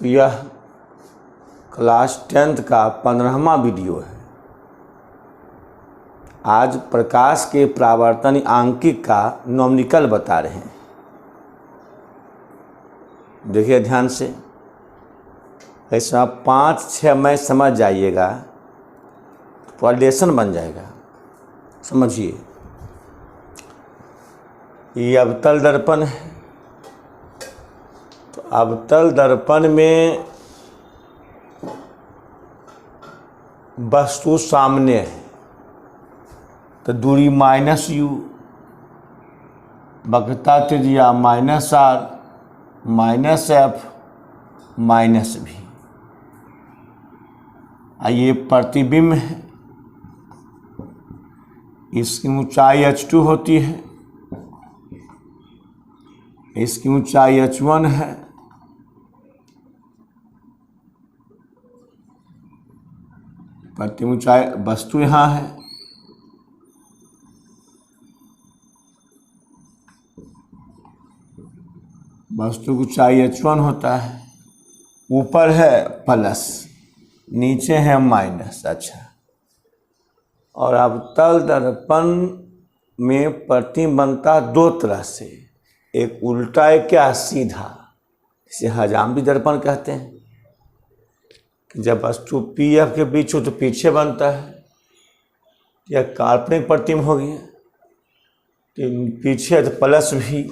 यह class 10th का 15वां video है। आज प्रकाश के परावर्तन आंकिक का नॉमिकल बता रहे हैं। देखिए ध्यान से, ऐसा 5-6 में समझ जाइएगा तो लेसन बन जाएगा। समझिए, ये अवतल दर्पण है। तो अवतल दर्पण में वस्तु सामने है तो दूरी -u, वक्रता त्रिज्या -r, -f, -v। ये प्रतिबिंब है, इसकी ऊंचाई h2 होती है, इसकी ऊंचाई h1 है, प्रति ऊंचाई वस्तु यहाँ है, वस्तु की ऊंचाई h1 होता है, ऊपर है प्लस, नीचे है माइनस। अच्छा, और अवतल दर्पण में प्रतिबिंब बनता दो तरह से, एक उल्टा है, क्या सीधा, इसे हजामती दर्पण कहते हैं कि जब वस्तु पी एफ के बीच हो तो पीछे बनता है। यह काल्पनिक प्रतिबिंब हो गया, तो पीछे तो प्लस भी,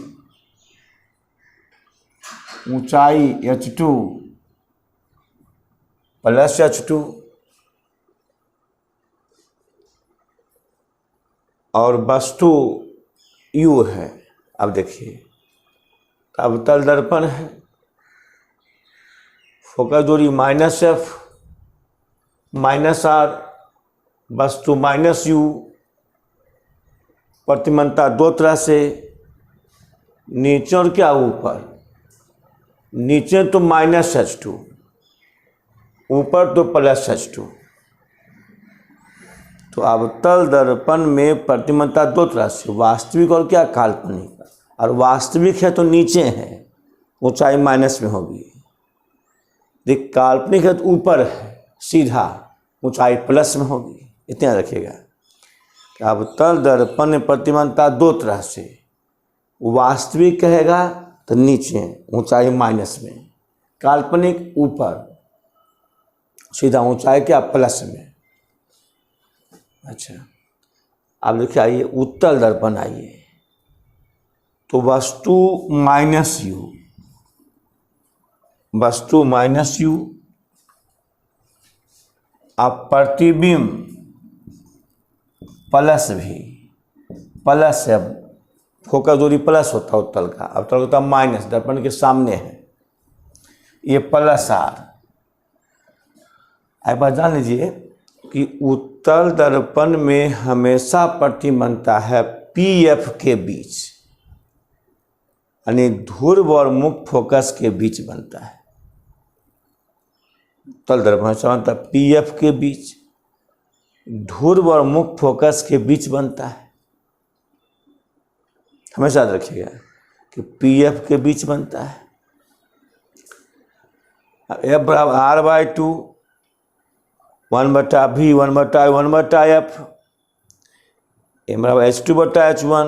ऊंचाई h2 प्लस h2 और वस्तु u है। अब देखिए, अवतल दर्पण है, फोकस दूरी -f, -r, वस्तु -u, प्रतिबिंबता दो तरह से, नीचे और क्या ऊपर, नीचे तो -h2, ऊपर तो +h2। तो अवतल दर्पण में प्रतिबिंबता दो तरह से, वास्तविक और क्या काल्पनिक। और वास्तविक है तो नीचे है, ऊंचाई माइनस में होगी। देख, काल्पनिक है तो ऊपर है सीधा, ऊंचाई प्लस में होगी। इतना रखिएगा कि अवतल दर्पण में प्रतिबिंबता दो तरह से, वास्तविक कहेगा तो नीचे, ऊंचाई माइनस में, काल्पनिक ऊपर सीधा, ऊंचाई क्या प्लस में। अच्छा, अब देखिए, आइए उत्तल दर्पण। आइए तो वस्तु -u, वस्तु -u, अब प्रतिबिंब प्लस भी, प्लस है, फोकस दूरी प्लस होता है उत्तल का, अवतल होता है माइनस, दर्पण के सामने है, ये +r। एक बात जान लीजिए कि उत्तल दर्पण में हमेशा प्रतिबिंब बनता है PF के बीच, यानी ध्रुव और मुख्य फोकस के बीच बनता है। उत्तल दर्पण हमेशा बनता है PF के बीच, ध्रुव और मुख्य फोकस के बीच बनता है। हमेशा याद रखिएगा कि PF के बीच बनता है। F बराबर R/2, 1/V, 1/1/F, M बराबर H2/H1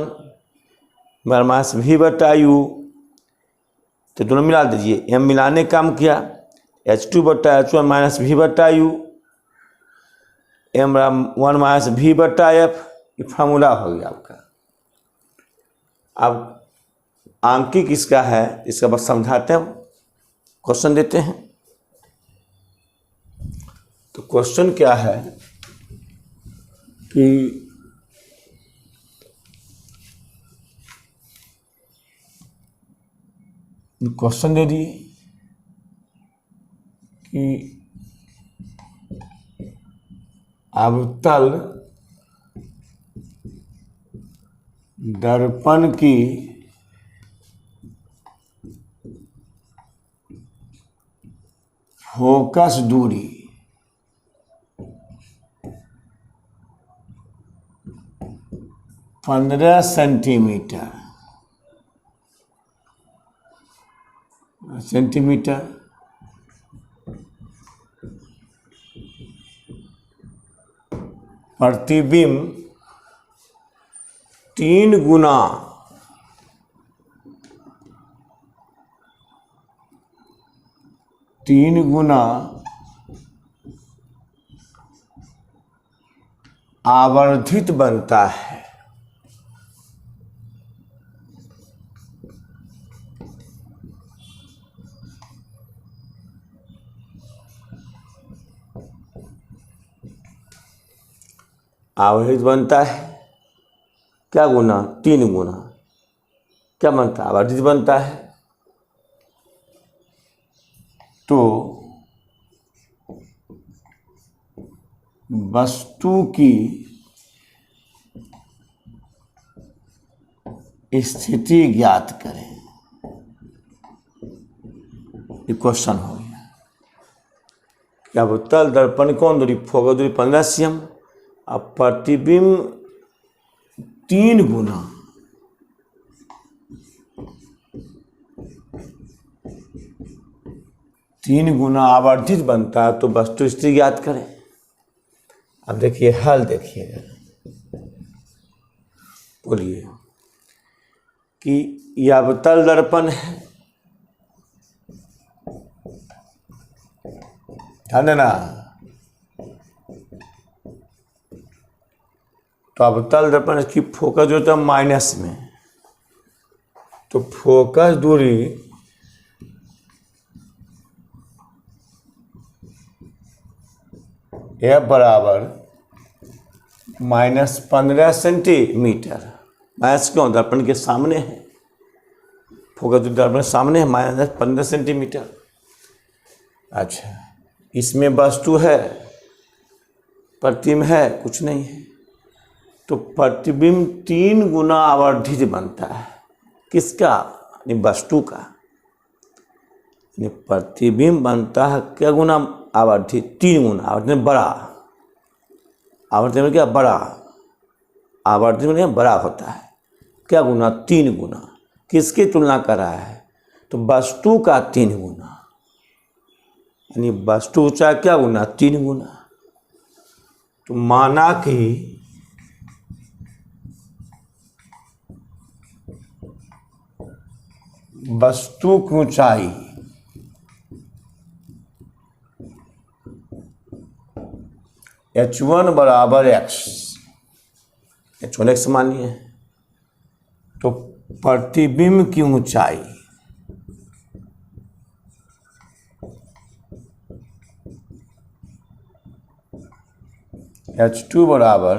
-V/U। तो दोनों मिला दीजिए, M मिलाने काम किया, H2/H1 -V/U, M बराबर 1 -V/F। ये फार्मूला हो गया आपका। अब आंकिक इसका है, इसका बस समझाते हैं, क्वेश्चन देते हैं। तो क्वेश्चन क्या है कि क्वेश्चन दे दिए कि अवतल दर्पण की फोकस दूरी 15 सेंटीमीटर प्रतिबिंब 3 गुना आवर्धित बनता है। आवर्धित बनता है क्या गुना? 3 गुना। क्या बनता है? आवर्धित बनता है। तो वस्तु की स्थिति ज्ञात करें। ये क्वेश्चन हो गया। क्या अवतल दर्पण कौन दूरी? फोकस दूरी 15 cm। अब प्रतिबिंब 3 गुना आवर्धित बनता है, तो वस्तु स्थिति ज्ञात करें। अब देखिए हल, देखिएगा, बोलिए कि यह अवतल दर्पण है, ध्यान देना। तो अवतल दर्पण की फोकस जो होता है माइनस में, तो फोकस दूरी यह बराबर -15 सेंटीमीटर। माइनस क्यों? दर्पण के सामने है, फोकस दूरी दर्पण के सामने है, -15 सेंटीमीटर। अच्छा, इसमें वस्तु है, प्रतिबिंब है, कुछ नहीं है। तो प्रतिबिंब 3 गुना आवर्धित बनता है। किसका? यानी वस्तु का। यानी प्रतिबिंब बनता है क्या गुना आवर्धित? 3 गुना। आवर्धित में बड़ा, आवर्धित में क्या? बड़ा। आवर्धित में बड़ा होता है। क्या गुना? 3 गुना। किसकी तुलना कर रहा है? तो वस्तु का 3 गुना। यानी वस्तु ऊंचाई क्या गुना? 3 गुना। तो माना कि वस्तु की ऊंचाई h1 बराबर x, h1 x मानिए। तो प्रतिबिंब की ऊंचाई h2 बराबर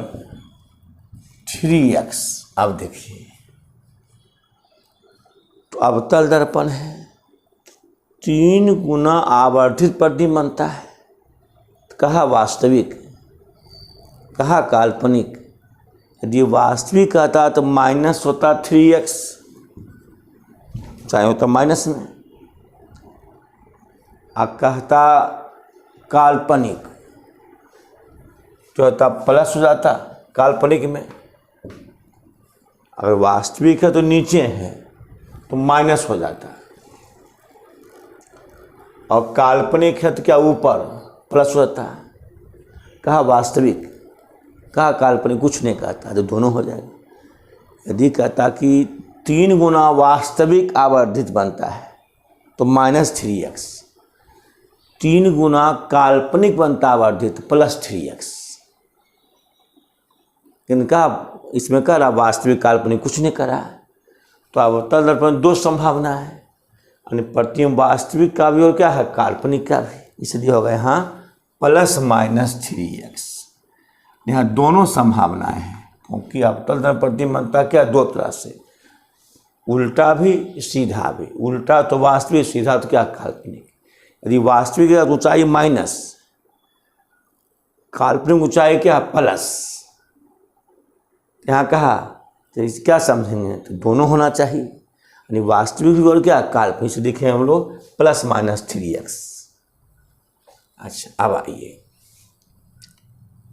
3x। अब देखिए, तो अवतल दर्पण है, 3 गुना आवर्धित प्रतिबिंब बनता है। कहा वास्तविक, कहा काल्पनिक। यदि वास्तविक आता तो माइनस होता 3x, चाहे होता माइनस में। अब कहता काल्पनिक तो होता प्लस हो जाता काल्पनिक में। अगर वास्तविक है तो नीचे है तो माइनस हो जाता, और काल्पनिक है तो क्या ऊपर प्लस हो जाता। कहा वास्तविक, कहा काल्पनिक, कुछ नहीं कहता, तो दोनों हो जाएगा। यदि कहता कि 3 गुना वास्तविक आवर्धित बनता है तो -3x, 3 गुना काल्पनिक बनता आवर्धित +3x। इनका इसमें कह रहा वास्तविक काल्पनिक कुछ नहीं करा। तो अवतल दर्पण 2 संभावना है, यानी प्रतिबिंब वास्तविक का भी और क्या है? काल्पनिक का भी। इसलिए होगा यहाँ +-3x। यहाँ दोनों संभावनाएं हैं, क्योंकि अवतल दर्पण प्रतिबिंब बनता क्या? 2 तरह से, उल्टा भी सीधा भी। उल्टा तो वास्तविक, सीधा तो क्या? काल्पनिक। यदि वास्तविक की ऊंचाई माइनस, काल्पनिक ऊंचाई क्या? प्लस। यहाँ कहा तो इस क्या समझेंगे? तो दोनों होना चाहिए, यानी वास्तविक और क्या? काल्पनिक। से देखें हम लोग +-3x। अच्छा, अब आइए,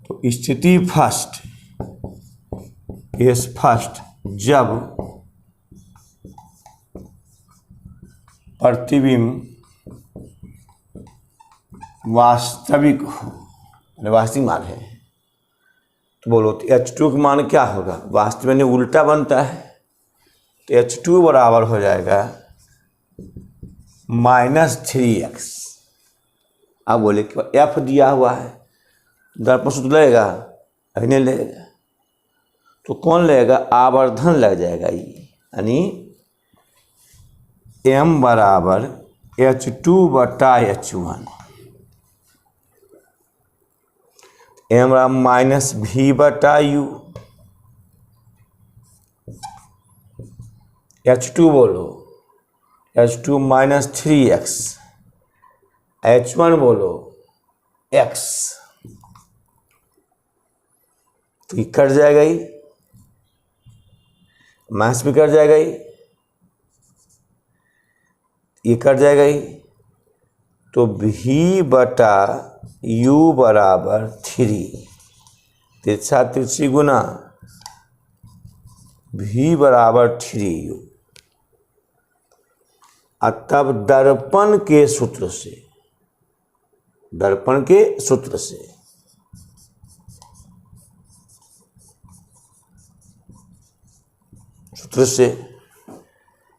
तो स्थिति फर्स्ट, केस फर्स्ट, जब प्रतिबिंब वास्तविक हो, वास्तविक मान है, तो बोलो तो H2 का मान क्या होगा, वास्तव में उल्टा बनता है, तो H2 बराबर हो जाएगा -3x। अब बोले कि F दिया हुआ है, दर्पण सूत्र लगेगा, नहीं लगेगा, तो कौन लगेगा, आवर्धन लग जाएगा ये, यानी m बराबर H2/H1, m बराबर -v/u, H2 बोलो H2 -3x, H1 बोलो x, तो ये कट जाएगा, ही माइनस भी कट जाएगा, ये कट जाएगा, ही तो v/u बराबर 3, तिरछा तिरछी गुना v बराबर 3u। तब दर्पण के सूत्र से, दर्पण के सूत्र से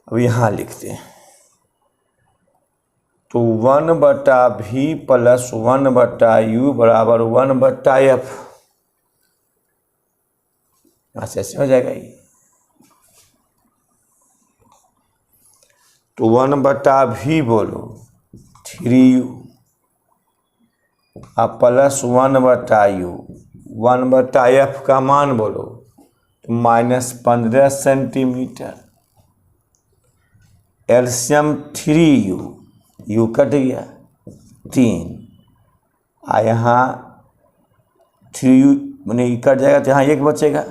अब यहां लिखते हैं, तो 1/v प्लस 1/u बराबर 1/f, ऐसे हो जाएगा ये, तो 1/v बोलो 3u अब प्लस 1/u, 1/f का मान बोलो तो -15 centimetre, LCM 3u, u cut गया 3, यहाँ 3u मैंने कट जाएगा तो यहाँ 1 बचेगा,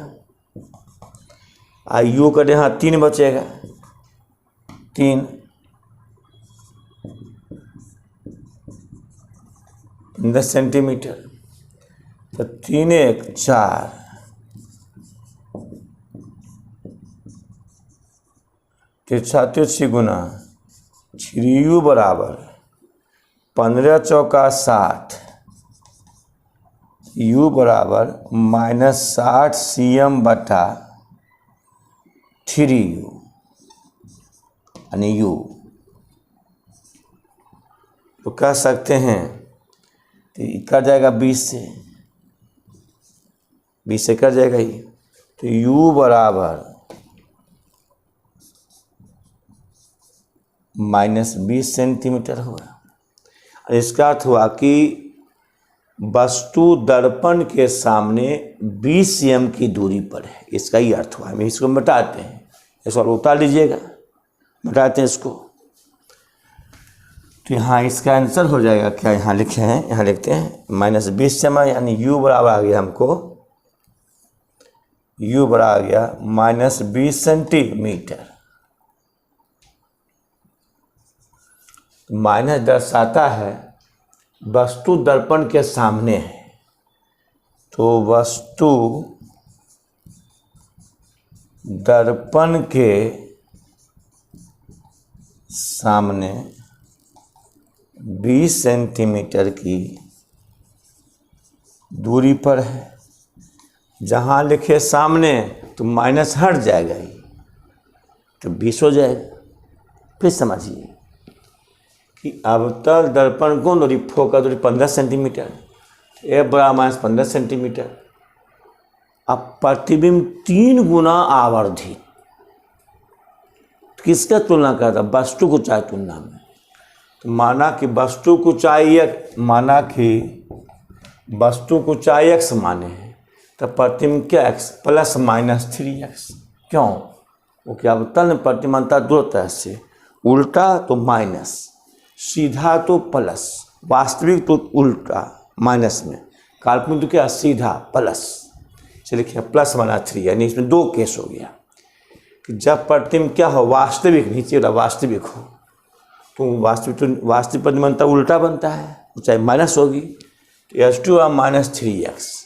u कट यहाँ 3 बचेगा, 3 10 सेंटीमीटर, तो 3 1 4, तिरछा तिरछी गुना 3u बराबर 15 चौका 60, u बराबर -60 cm/3u, यानी u, तो कह सकते हैं तो कट जाएगा 20 से कट जाएगा ये, तो u बराबर -20 सेंटीमीटर हुआ। इसका अर्थ हुआ कि वस्तु दर्पण के सामने 20 cm की दूरी पर है, इसका ही अर्थ हुआ। हम इसको मिटाते हैं, इसको उतार लीजिएगा, मिटाते हैं इसको, तो यहाँ इसका आंसर हो जाएगा क्या, यहाँ लिखे हैं, यहाँ लिखते हैं -20 cm, यानी u बराबर आ गया हमको, u बराबर आ गया -20 सेंटीमीटर। माइनस दर्शाता है वस्तु दर्पण के सामने है, तो वस्तु दर्पण के सामने 20 सेंटीमीटर की दूरी पर है। जहाँ लिखे सामने तो माइनस हट जाएगा ही, तो 20 हो जाएगा। फिर समझिए कि अवतल दर्पण कोण दूरी, फोकस दूरी 15 सेंटीमीटर, ए बराबर -15 सेंटीमीटर। अब प्रतिबिंब 3 गुना आवर्धित, किसका तुलना करता, वस्तु की ऊंचाई तुलना में। तो माना कि वस्तु की ऊंचाई x माने हैं, तो प्रतिबिंब क्या x प्लस -3x। क्यों? क्योंकि अवतल में प्रतिबिंबता दो तरह से, उल्टा तो माइनस, सीधा तो प्लस, वास्तविक तो उल्टा माइनस में, काल्पनिक तो क्या सीधा प्लस। चलिए लिखिए प्लस -3, यानी इसमें 2 केस हो गया कि जब प्रतिबिंब क्या हो, वास्तविक, नीचे वाला वास्तविक हो, तो वास्तविक प्रतिबिंबता उल्टा बनता है, ऊंचाई माइनस होगी, तो H2 -3x।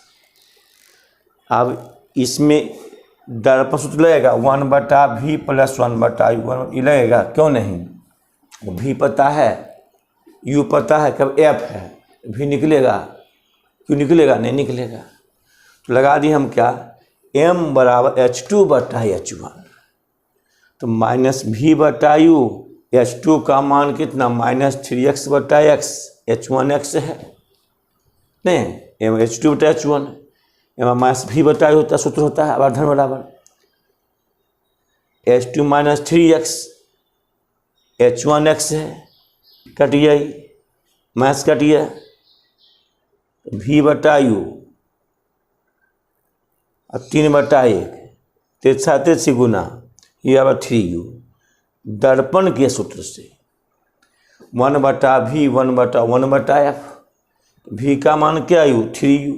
अब इसमें दर्पण सूत्र लगेगा 1/v प्लस 1/u, ये लगेगा, क्यों नहीं, v पता है, u पता है, कब f है, v निकलेगा, क्यों निकलेगा, नहीं निकलेगा। तो लगा दिए हम क्या, m बराबर H2/H1, तो माइनस भी बटा यू, H2 का मान कितना -3x/x, H1x है नहीं, H2/H1, माइनस भी बटा यू होता सूत्र होता है आवर्धन बराबर H2 - 3x, H1x है, कट गया, माइनस कट गया, भी बटा यू और 3/1, तिरछी गुना ये अब 3u, दर्पण के सूत्र से 1/v 1/1/f, भी का मान क्या यू 3u,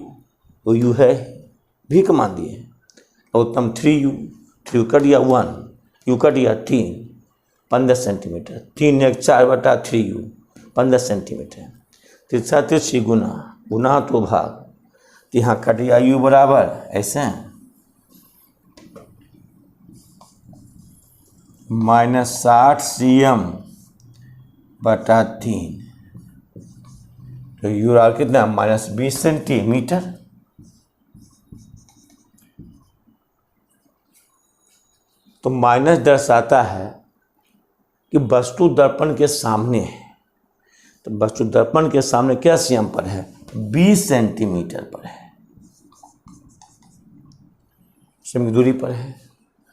वो यू है, भी का मान दिए और तम 3u, 3u कट गया 1, यू कट गया 3, 15 सेंटीमीटर, 3 1 4/3u 15 सेंटीमीटर, तिरछी गुना तो भाग, तो यहाँ कट गया यू बराबर ऐसे -60 cm/3, तो यू रहा कितना -20 सेंटीमीटर। तो माइनस दर्शाता है कि वस्तु दर्पण के सामने है, तो वस्तु दर्पण के सामने क्या सीएम पर है, 20 सेंटीमीटर पर है, सीएम की दूरी पर है।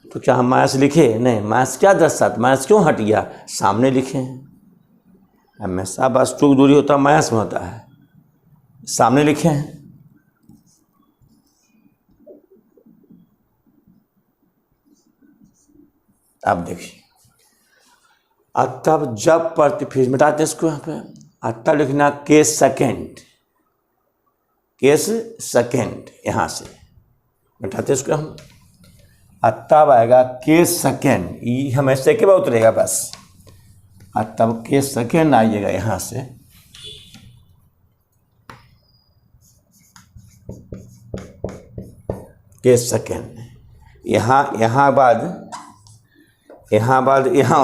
तो क्या हम माइनस लिखे, नहीं, माइनस क्या दर्शाता, माइनस क्यों हट गया, सामने लिखे हैं, हमेशा वस्तु की दूरी होता है माइनस में होता है, सामने लिखे हैं। अब देखिए, तब जब फिर मिटाते हैं इसको, यहाँ पे तब लिखना केस सेकेंड, यहाँ से मिटाते इसको हम, तब आएगा केस सेकेंड, ये हमेशा के बाद उतरेगा बस, तब केस सेकेंड आइएगा यहाँ से, केस सेकेंड, यहाँ बाद यहाँ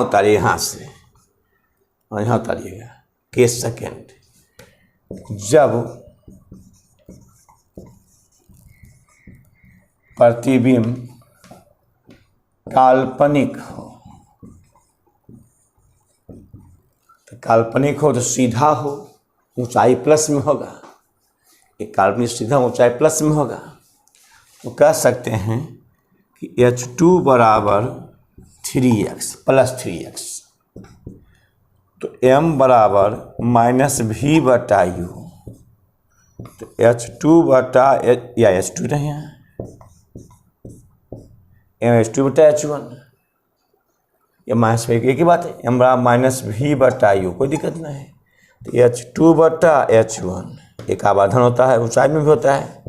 उतारिए, यहाँ से और यहाँ उतारिएगा, केस सेकेंड, जब प्रतिबिंब काल्पनिक हो, तो काल्पनिक हो तो सीधा हो, ऊंचाई प्लस में होगा, एक काल्पनिक सीधा ऊंचाई प्लस में होगा, तो कह सकते हैं कि H2 बराबर 3x + 3x, तो m बराबर -v/u, तो H2 या H2 नहीं है, H2/H1, ये माइनस एक ही बात है, m बराबर -v/u, कोई दिक्कत नहीं है। तो H2/H1 एक आवर्धन होता है, ऊंचाई में भी होता है,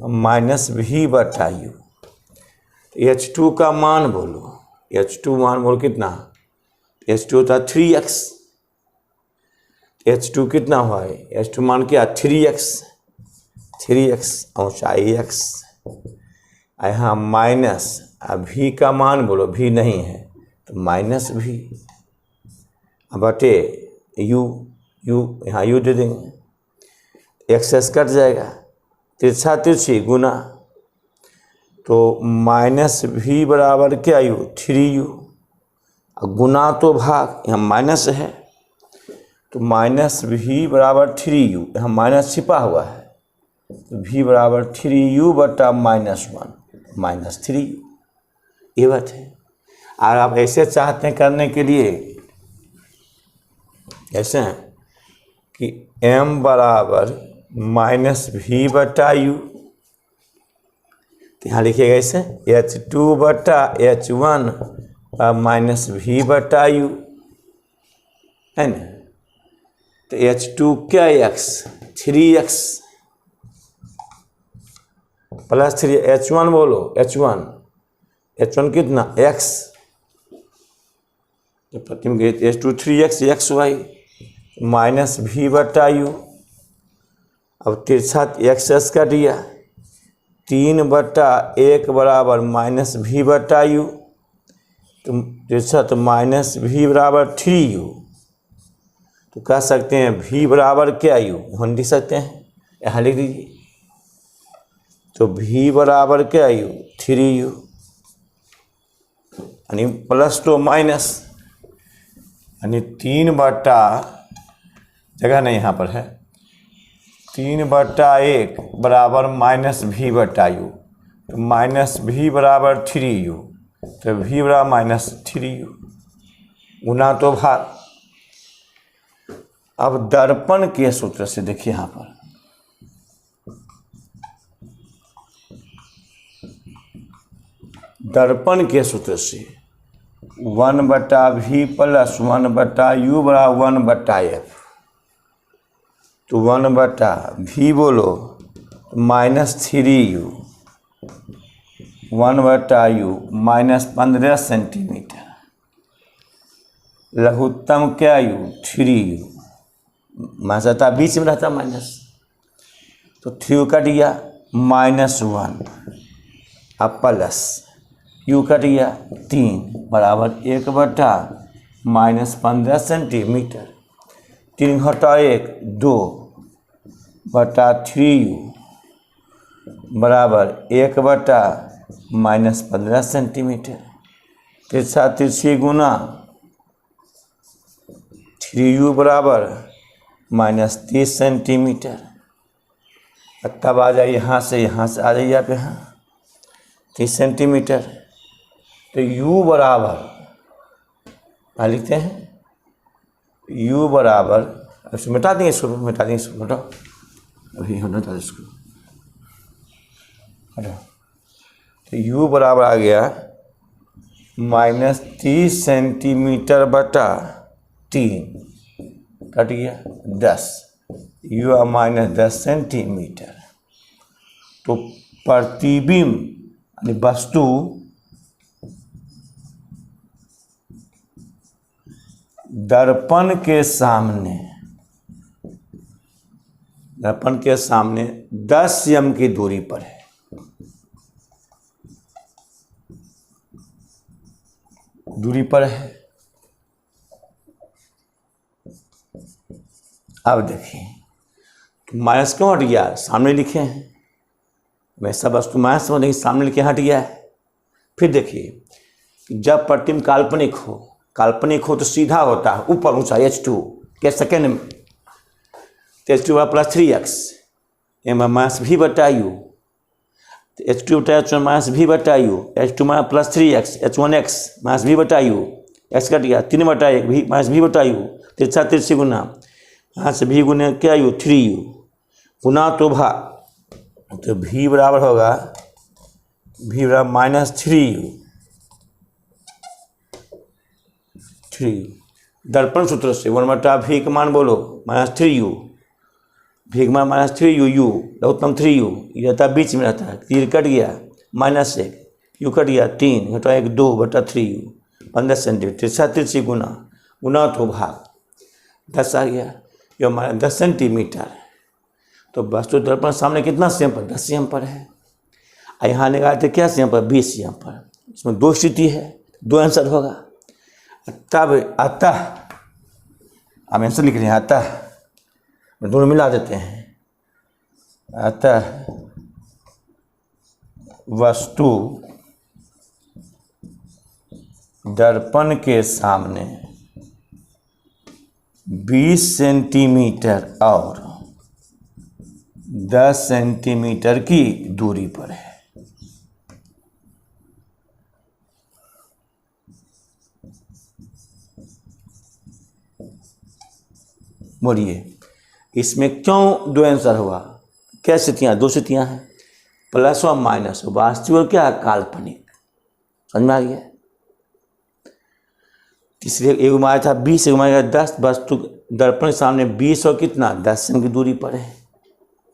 -v/u, H2 का मान बोलो, H2 मान बोलो कितना, H2 होता है 3x, H2 कितना हुआ है, H2 मान क्या 3x ऊंचाई x, यहाँ माइनस, v का मान बोलो, v नहीं है तो -v बटे u यहाँ u दे देंगे, x कट जाएगा, तिरछी गुना, तो -v बराबर क्या u 3u, गुना तो भाग, यहाँ माइनस है तो -v बराबर 3u, यहाँ माइनस छिपा हुआ है, तो v बराबर 3u/-1 -3u, ये बात है। और आप ऐसे चाहते हैं करने के लिए, ऐसे हैं कि m बराबर -v/u, तो यहाँ लिखिएगा ऐसे H2/H1 -v/u, है ना, तो H2 क्या x 3x + 3, H1 बोलो, H1 कितना x, प्रतिबिंब H2 3x xy -v/u, अब तिरछा x का दिया, 3/1 बराबर -v/u, तो तिरछा तो -v बराबर 3u, तो कह सकते हैं v बराबर क्या u, हम लिख सकते हैं, यहाँ लिख दीजिए तो v बराबर क्या u 3u, यानी प्लस टू माइनस, यानी 3/, जगह नहीं यहाँ पर है, 3/1 बराबर -v/u, तो -v बराबर 3u, तो v बराबर -3u, गुना तो भाग। अब दर्पण के सूत्र से देखिए यहाँ पर, दर्पण के सूत्र से 1/v प्लस 1/u बराबर 1/f, तो 1/v बोलो -3u, 1/u -15 सेंटीमीटर, लघुत्तम क्या u 3u, मानता बीच में रहता माइनस, तो 3u कट गया -1, अब प्लस u कट गया 3 बराबर 1/-15 सेंटीमीटर, 3 घटा 1 2/3u बराबर 1/-15 सेंटीमीटर, तिरछा तिरछी गुना 3u बराबर -30 सेंटीमीटर। तब आ जाए यहाँ से आ जाइए आप यहाँ 30 सेंटीमीटर, तो u बराबर क्या लिखते हैं, u बराबर, अब मिटा देंगे इसको, मिटा देंगे इसको, हटाओ अभी हटा इसको, हटाओ, तो u बराबर आ गया -30 सेंटीमीटर बटा 3, कट गया 10, u -10 सेंटीमीटर। तो प्रतिबिंब यानी वस्तु दर्पण के सामने 10 m की दूरी पर है। अब देखिए माइनस क्यों हट गया, सामने लिखे हैं, वैसा वस्तु माइनस में नहीं, सामने लिखे हट गया है। फिर देखिए जब प्रतिबिंब काल्पनिक हो तो सीधा होता है ऊपर ऊंचा H2 के सेकेंड में, तो H2 plus 3x -v/u, H2 -v/u, H2 plus 3x H1x -v/u, x cut गया 3/1 -v/u, तिरछा तिरछी गुना यहाँ से v गुने क्या u 3u, गुना तो भाग, तो v बराबर होगा -3u 3। दर्पण सूत्र से 1/v का मान बोलो -3u, v का मान -3u, u लघुत्तम 3u, ये रहता बीच में रहता है, 3 कट गया -1, u कट गया 3 घटा 1 2/3u 15 सेंटीमीटर, तिरछा तिरछी गुना तो भाग 10 आ गया, ये हमारा 10 सेंटीमीटर। तो वस्तु दर्पण सामने कितना cm पर, 10 cm पर है, और यहाँ निकालते क्या cm पर, 20 cm पर। इसमें 2 स्थिति है, 2 आंसर होगा। तब अतः हम आंसर लिख रहे हैं, अतः दोनों मिला देते हैं, अतः वस्तु दर्पण के सामने 20 सेंटीमीटर और 10 सेंटीमीटर की दूरी पर है। बोलिए इसमें क्यों 2 आंसर हुआ, क्या स्थितियाँ, 2 स्थितियाँ हैं, प्लस और माइनस, वास्तविक और क्या काल्पनिक, समझ में आ गया। इसलिए एक माया था 20, एक माया 10, वस्तु दर्पण के सामने 20 और कितना 10 cm की दूरी पर है।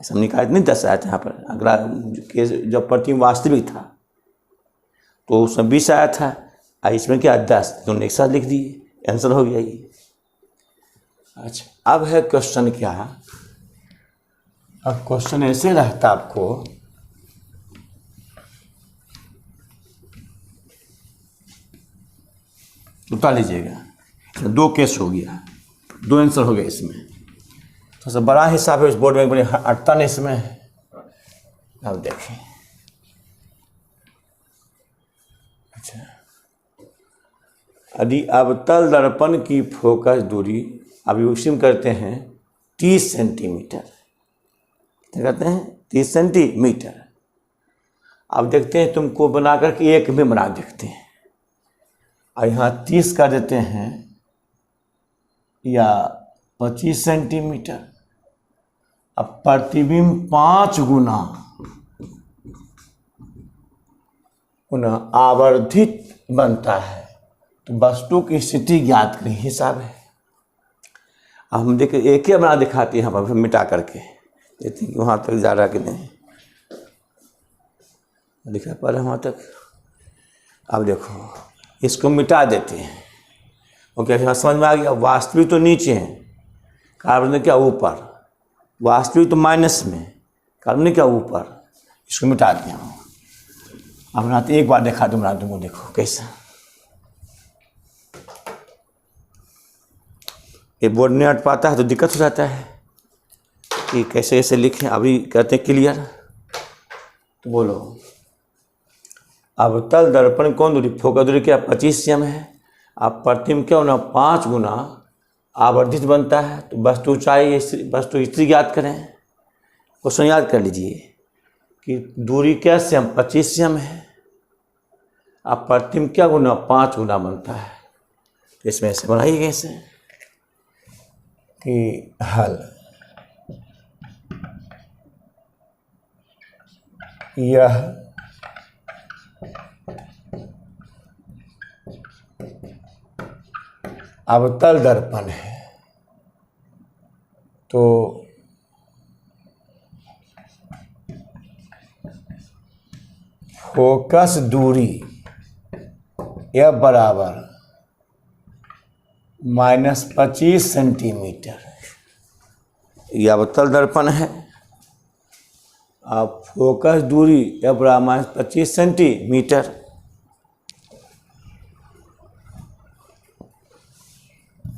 ऐसा निकाल नहीं 10 आया था यहाँ पर, अगला जब प्रतिबिंब वास्तविक था तो उसमें 20 आया था, इसमें क्या 10, दोनों एक साथ लिख दिए, आंसर हो गया ये। अच्छा अब है क्वेश्चन क्या, अब क्वेश्चन ऐसे रहता आपको, उठा लीजिएगा, 2 केस हो गया, 2 आंसर हो गया इसमें, थोड़ा सा बड़ा हिसाब है, इस बोर्ड में बड़े हटता नहीं इसमें। अब देखें यदि अवतल दर्पण की फोकस दूरी अभी उसी में करते हैं 30 सेंटीमीटर, क्या कहते हैं 30 सेंटीमीटर। अब देखते हैं तुमको बना करके एक में बना देखते हैं, और यहाँ 30 कर देते हैं या 25 सेंटीमीटर। अब प्रतिबिंब 5 गुना आवर्धित बनता है, तो वस्तु की स्थिति ज्ञात करें, हिसाब है। अब हम देखें एक ही बना दिखाते हैं, यहाँ पर मिटा करके देखते हैं कि वहाँ तक जा रहा कि नहीं, दिखा पा रहा वहाँ तक। अब देखो इसको मिटा देते हैं, ओके यहाँ समझ में आ गया। वास्तविक तो नीचे है, कार्बन क्या ऊपर, वास्तविक तो माइनस में, कार्बन क्या ऊपर, इसको मिटा दिया। अब बनाते एक बार देखा तुम तुमको, देखो कैसा ये बोर्ड नहीं हट पाता है तो दिक्कत हो जाता है कि कैसे कैसे लिखें। अभी कहते हैं क्लियर, तो बोलो अवतल दर्पण कौन दूरी, फोकस दूरी क्या 25 cm है। अब प्रतिबिंब क्या होना 5 गुना आवर्धित बनता है, तो वस्तु ऊंचाई वस्तु स्थिति ज्ञात करें। क्वेश्चन याद कर लीजिए कि दूरी क्या cm 25 cm है, अब प्रतिबिंब क्या गुना 5 गुना बनता है। इसमें ऐसे बनाइए कैसे कि हल यह अवतल दर्पण है, तो फोकस दूरी यह बराबर -25 सेंटीमीटर, यह अवतल दर्पण है। अब फोकस दूरी यह बराबर -25 सेंटीमीटर।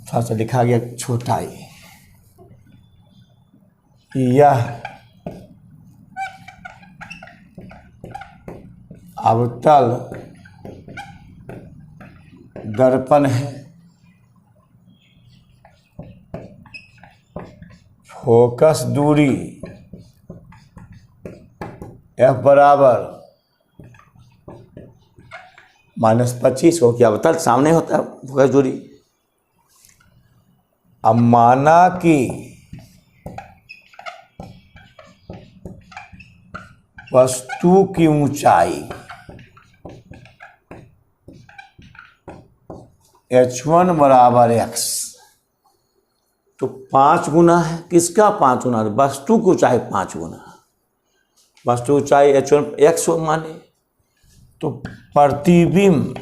थोड़ा सा लिखा गया छोटा ही, यह अवतल दर्पण है, फोकस दूरी F बराबर -25 हो गया, अवतल सामने होता है फोकस दूरी। अब माना कि वस्तु की ऊंचाई h1 बराबर x, तो 5 गुना है, किसका 5 गुना, वस्तु की ऊंचाई 5 गुना, वस्तु ऊंचाई h1 x माने, तो प्रतिबिंब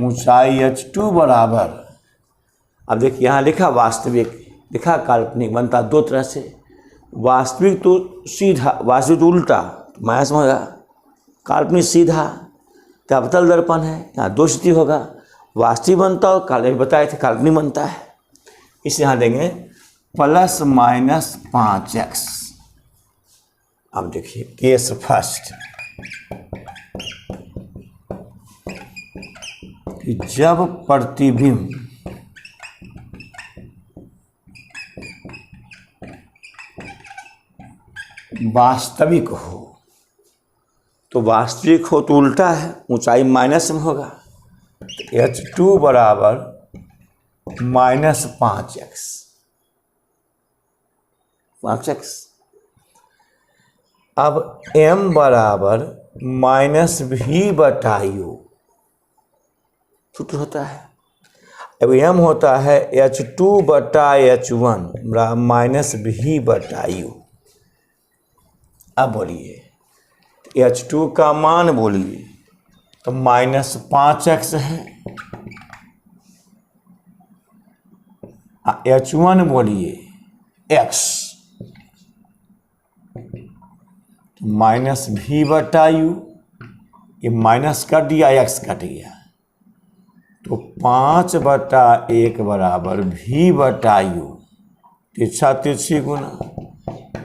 ऊंचाई h2 बराबर, अब देखिए यहाँ लिखा वास्तविक, लिखा काल्पनिक, बनता दो तरह से। वास्तविक तो सीधा, वास्तविक तो उल्टा माइनस में होगा, काल्पनिक सीधा, तो अवतल दर्पण है, यहाँ दो स्थिति होगा, वास्तविक बनता और काल्पनिक बताए थे काल्पनिक बनता है। इसे यहाँ देंगे ±5x। अब देखिए केस फर्स्ट, कि जब प्रतिबिंब वास्तविक हो, तो वास्तविक हो तो उल्टा है, ऊंचाई माइनस में होगा, तो h2 बराबर -5x। अब m बराबर -v/u सूत्र होता है। अब m होता है h2/h1 -v/u। अब बोलिए h2 का मान बोलिए, तो -5x है, h1 बोलिए x, -v/u, ये माइनस कट दिया, x कट गया, तो 5/1 बराबर v/u, तिरछा तिरछी गुना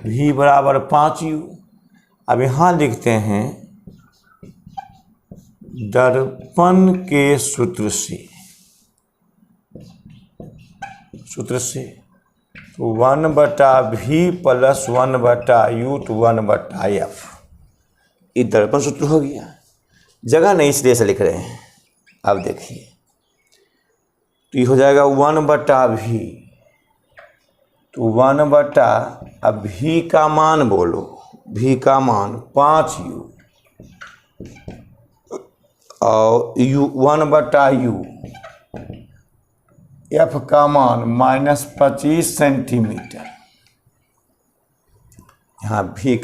v बराबर 5u, अब यहाँ लिखते हैं दर्पण के सूत्र से तो 1/v प्लस 1/u तो 1/f, ये दर्पण सूत्र हो गया। जगह नहीं इसलिए से लिख रहे हैं। अब देखिए तो ये हो जाएगा 1/v, तो 1/, अब v का मान बोलो, v का मान 5u और u 1/u, f का मान -25 सेंटीमीटर। यहाँ v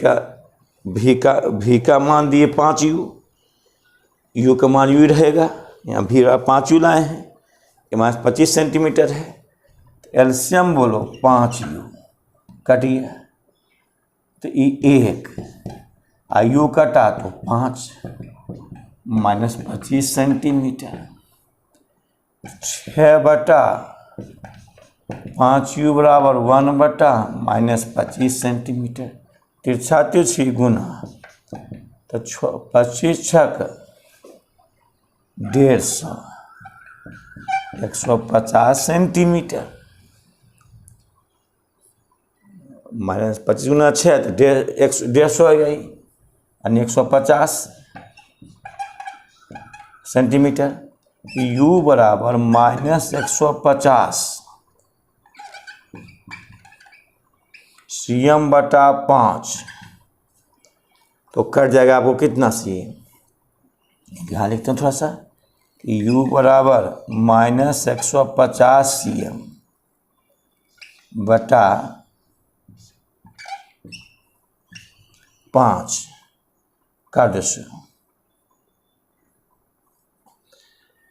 का मान दिए 5u, u का मान u रहेगा, यहाँ v 5u लाए हैं, ये -25 सेंटीमीटर है। तो एलसीएम बोलो 5u, कट गया तो ये 1 u कटा तो 5 -25 सेंटीमीटर, 6/5u बराबर 1/-25 सेंटीमीटर। तिरछा तिरछी गुना तो 25 छक 150, 150 सेंटीमीटर, -25 गुना 6 तो 150 आ गई, यानी 150 सेंटीमीटर। u बराबर -150 cm/5, तो कट जाएगा आपको कितना cm। यहाँ लिखते हैं थोड़ा सा कि u बराबर -150 cm/5 कर दो,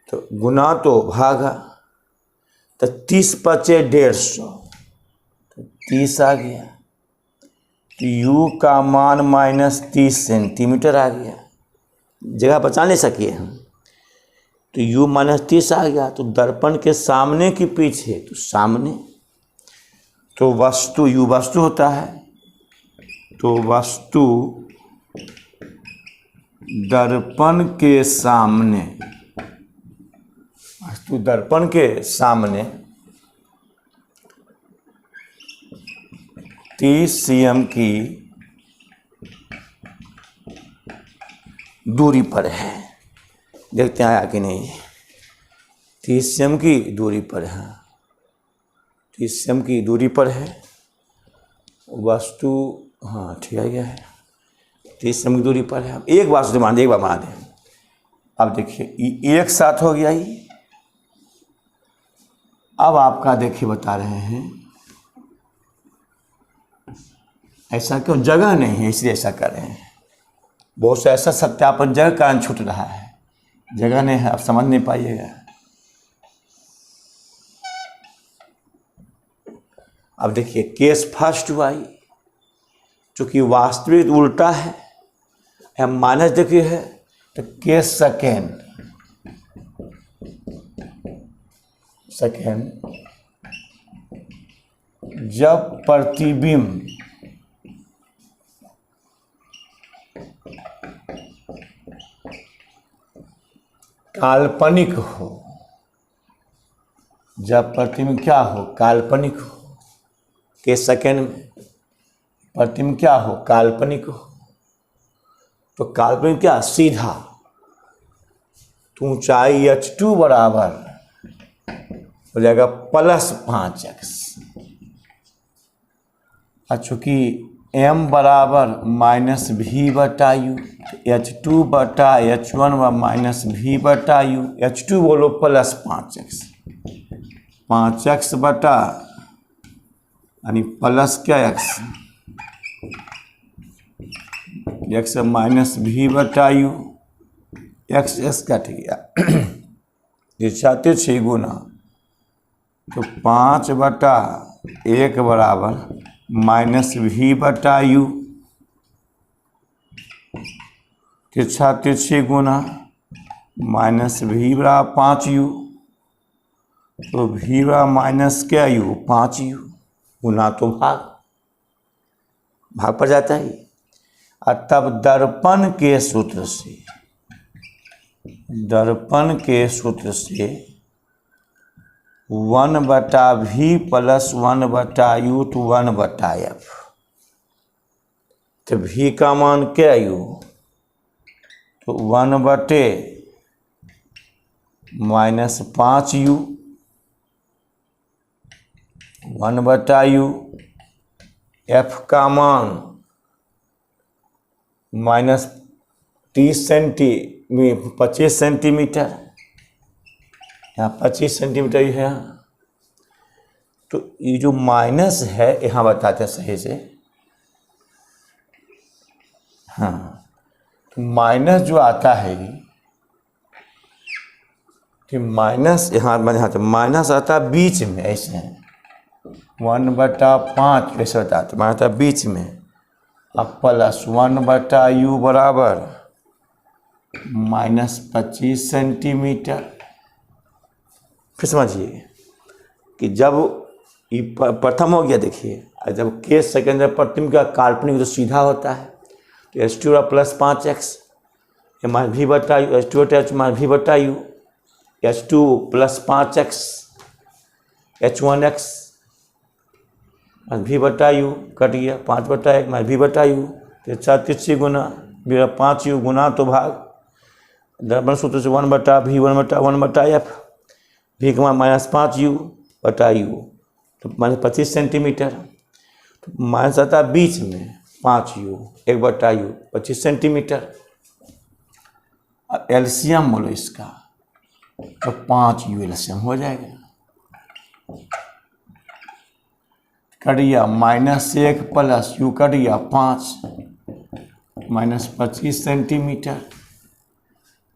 तो गुना तो भागा, तो 30 × 5 = 150, तो 30 आ गया। तो u का मान -30 सेंटीमीटर आ गया। जगह बचा नहीं सकिए हम, तो u -30 आ गया। तो दर्पण के सामने की पीछे, तो सामने, तो वस्तु, u वस्तु होता है, तो वस्तु दर्पण के सामने, वस्तु दर्पण के सामने 30 cm की दूरी पर है। देखते हैं आया कि नहीं। 30 cm की दूरी पर है, 30 cm की दूरी पर है वस्तु। हाँ ठीक है, 30 cm की दूरी पर है। एक बार से मान दे, एक बार मान दें। अब देखिए एक साथ हो गया ये। अब आपका देखिए बता रहे हैं, ऐसा क्यों, जगह नहीं है इसलिए ऐसा कर रहे हैं। बहुत से ऐसा सत्यापन जगह कारण छूट रहा है, जगह नहीं है, आप समझ नहीं पाइएगा। अब देखिए केस फर्स्ट हुआ, चूँकि वास्तविक उल्टा है, माइनस देखिए है, तो केस सेकेंड, जब प्रतिबिंब काल्पनिक हो, जब प्रतिबिंब क्या हो, काल्पनिक हो। केस सेकेंड में प्रतिबिंब क्या हो, काल्पनिक हो। तो काल्पनिक क्या, सीधा, तो ऊंचाई h2 बराबर हो जाएगा +5x। और चूँकि m बराबर -v/u, h2/h1 व -v/u, h2 बोलो +5x, 5x बटा यानी प्लस क्या x, x -v/u, x cut गया, तिरछा तिरछी गुना, तो 5/1 बराबर -v/u, तिरछा तिरछी गुना -v बराबर 5u, तो v माइनस क्या u, 5u, गुना तो भाग पर जाता है। और तब दर्पण के सूत्र से 1/v plus 1/u to 1/f। तो v का मान क्या u, तो 1/-5u 1/u, f का मान -25 सेंटीमीटर, यहाँ 25 सेंटीमीटर ही है। तो ये जो माइनस है यहाँ बताते हैं सही से। हाँ, तो माइनस जो आता है कि माइनस यहाँ तो माइनस आता है बीच में, ऐसे है 1/5 वैसे बताते माइनस आता बीच में। अब प्लस 1/u बराबर -25 सेंटीमीटर। फिर समझिए कि जब ये प्रथम हो गया, देखिए जब के सेकेंड प्रतिम का काल्पनिक जो सीधा होता है तो h2 plus 5x -v/u h2 h2 plus 5x h1x v/u cut गया 5/1 v/u, तो 4 गुना 5u गुना तो भाग दर्पण सूत्र से 1/v 1/f, v का मान -5u/u तो -25 सेंटीमीटर। तो माइनस आता है बीच में 5u 1/u 25 सेंटीमीटर। अब एलसीएम बोलो इसका, तो 5u एलसीएम हो जाएगा। कट गया -1 प्लस u कट गया 5 -25 सेंटीमीटर।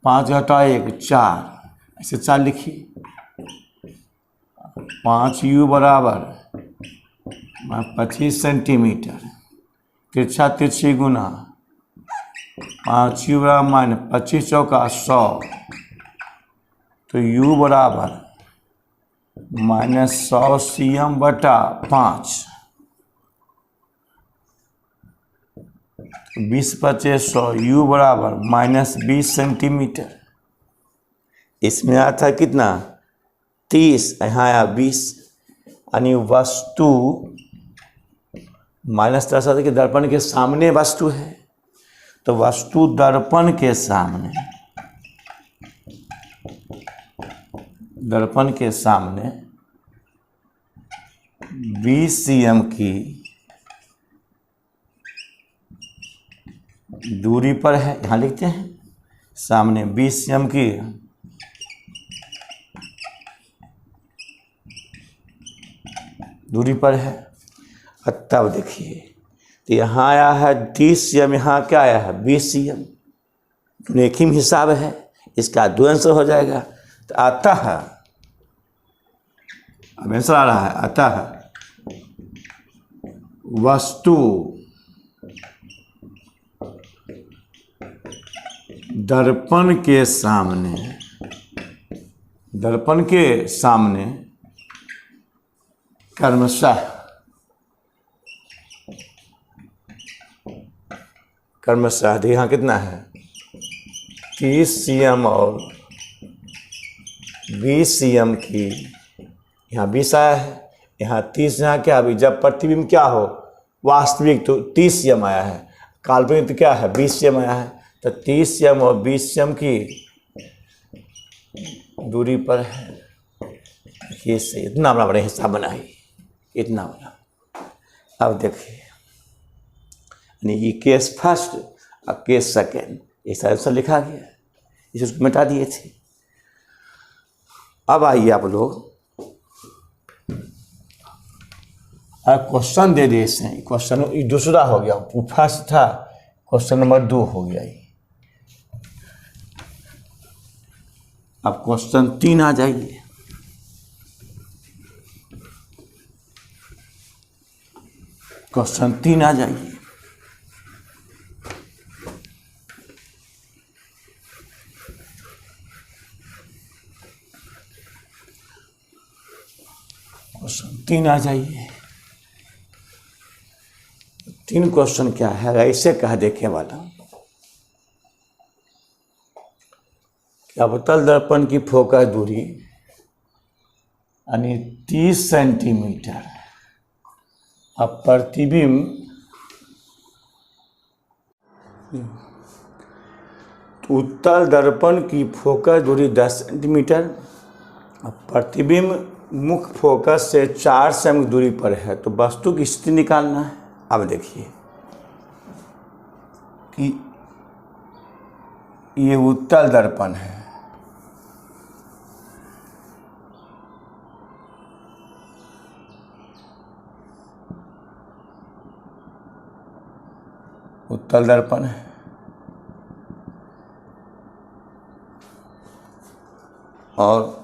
5/1 4, ऐसे 4 लिखिए। 5u बराबर 25 सेंटीमीटर, तिरछी गुना 5u बराबर -25 चौका 100, तो u बराबर -100 cm/5। 20/25 100, u बराबर -20 सेंटीमीटर। इसमें आया था कितना 30, यहाँ आया 20, यानी वस्तु माइनस दर्शाता है कि दर्पण के सामने वस्तु है, तो वस्तु दर्पण के सामने 20 cm की दूरी पर है। यहाँ लिखते हैं सामने 20 cm की दूरी पर है। तब देखिए तो यहाँ आया है 30 cm, यहाँ क्या आया है 20 cm, एक ही हिसाब है, इसका 2 आंसर हो जाएगा। तो आता है, अब आंसर आ रहा है, आता है वस्तु दर्पण के सामने क्रमशः यहाँ कितना है 30 cm और 20 cm की, यहाँ 20 आया है, यहाँ 30, यहाँ क्या अभी जब प्रतिबिंब क्या हो वास्तविक तो 30 cm आया है, काल्पनिक तो क्या है 20 cm आया है। तो 30 cm और 20 cm की दूरी पर है। ये से इतना बड़ा हिस्सा बनाइए, इतना बड़ा। अब देखिए यानी ये केस फर्स्ट और केस सेकेंड, ऐसा आंसर लिखा गया, इसे उसको मिटा दिए थे। अब आइए आप लोग क्वेश्चन दे दिए इसने, क्वेश्चन दूसरा हो गया, फर्स्ट था क्वेश्चन नंबर 2 हो गया। अब क्वेश्चन 3 आ जाइए। क्वेश्चन 3 आ जाइए। क्वेश्चन 3 आ जाइए। तीन क्वेश्चन क्या है, ऐसे कह देखे वाला कि अवतल दर्पण की फोकस दूरी यानी 30 सेंटीमीटर, अब प्रतिबिंब उत्तल दर्पण की फोकस दूरी 10 सेंटीमीटर, अब प्रतिबिंब मुख्य फोकस से 4 सेमी दूरी पर है, तो वस्तु की स्थिति निकालना है। अब देखिए कि ये उत्तल दर्पण है, उत्तल दर्पण है और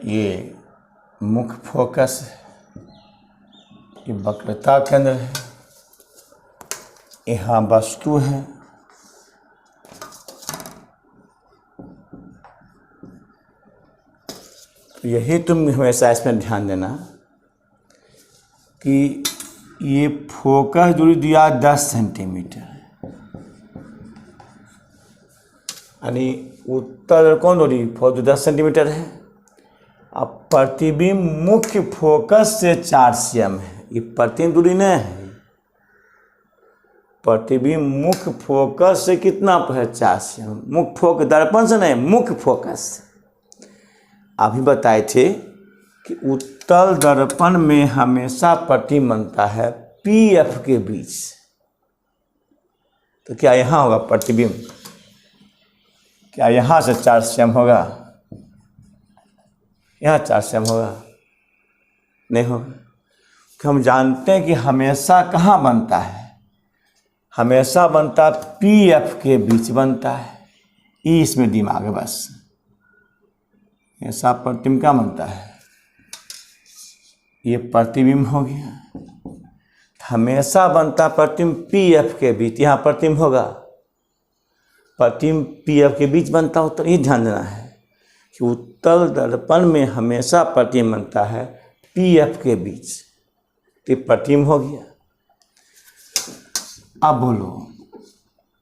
ये मुख्य फोकस है, ये वक्रता केंद्र है, यहाँ वस्तु है, तो यही तुम हमेशा इसमें ध्यान देना कि ये फोकस दूरी दिया 10 सेंटीमीटर, यानी उत्तल कौन दूरी फोकस 10 सेंटीमीटर है। अब प्रतिबिंब मुख्य फोकस से 4 cm है, ये प्रतिबिंब दूरी नहीं है, प्रतिबिंब मुख्य फोकस से कितना है 4 cm, मुख्य फोकस दर्पण से नहीं, मुख्य फोकस। अभी बताए थे कि उत्तल दर्पण में हमेशा प्रतिबिंब बनता है PF के बीच, तो क्या यहाँ होगा प्रतिबिंब, क्या यहाँ से 4 cm होगा, यहाँ 4 cm होगा, नहीं होगा। हम जानते हैं कि हमेशा कहाँ बनता है, हमेशा बनता PF के बीच बनता है, ई इसमें दिमाग है बस। ऐसा प्रतिबिंब क्या बनता है, ये प्रतिबिंब हो गया, हमेशा बनता प्रतिबिंब PF के बीच, यहाँ प्रतिबिंब होगा, प्रतिबिंब PF के बीच बनता हो, तो ये ध्यान देना है कि उत्तल दर्पण में हमेशा प्रतिबिंब बनता है PF के बीच, तो प्रतिबिंब हो गया। अब बोलो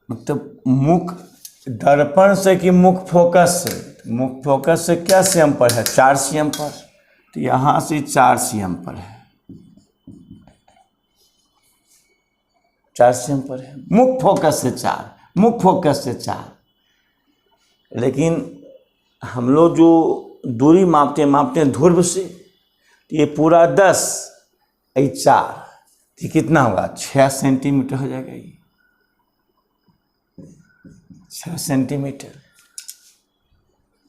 मतलब मुख्य दर्पण से कि मुख्य फोकस से, मुख्य फोकस से क्या cm पर है 4 cm पर, तो यहाँ से 4 cm पर है, 4 cm पर है, मुख्य फोकस से 4, मुख्य फोकस से 4। लेकिन हम लोग जो दूरी मापते हैं ध्रुव से, तो ये पूरा 10 4, तो कितना होगा 6 सेंटीमीटर हो जाएगा, ये 6 सेंटीमीटर।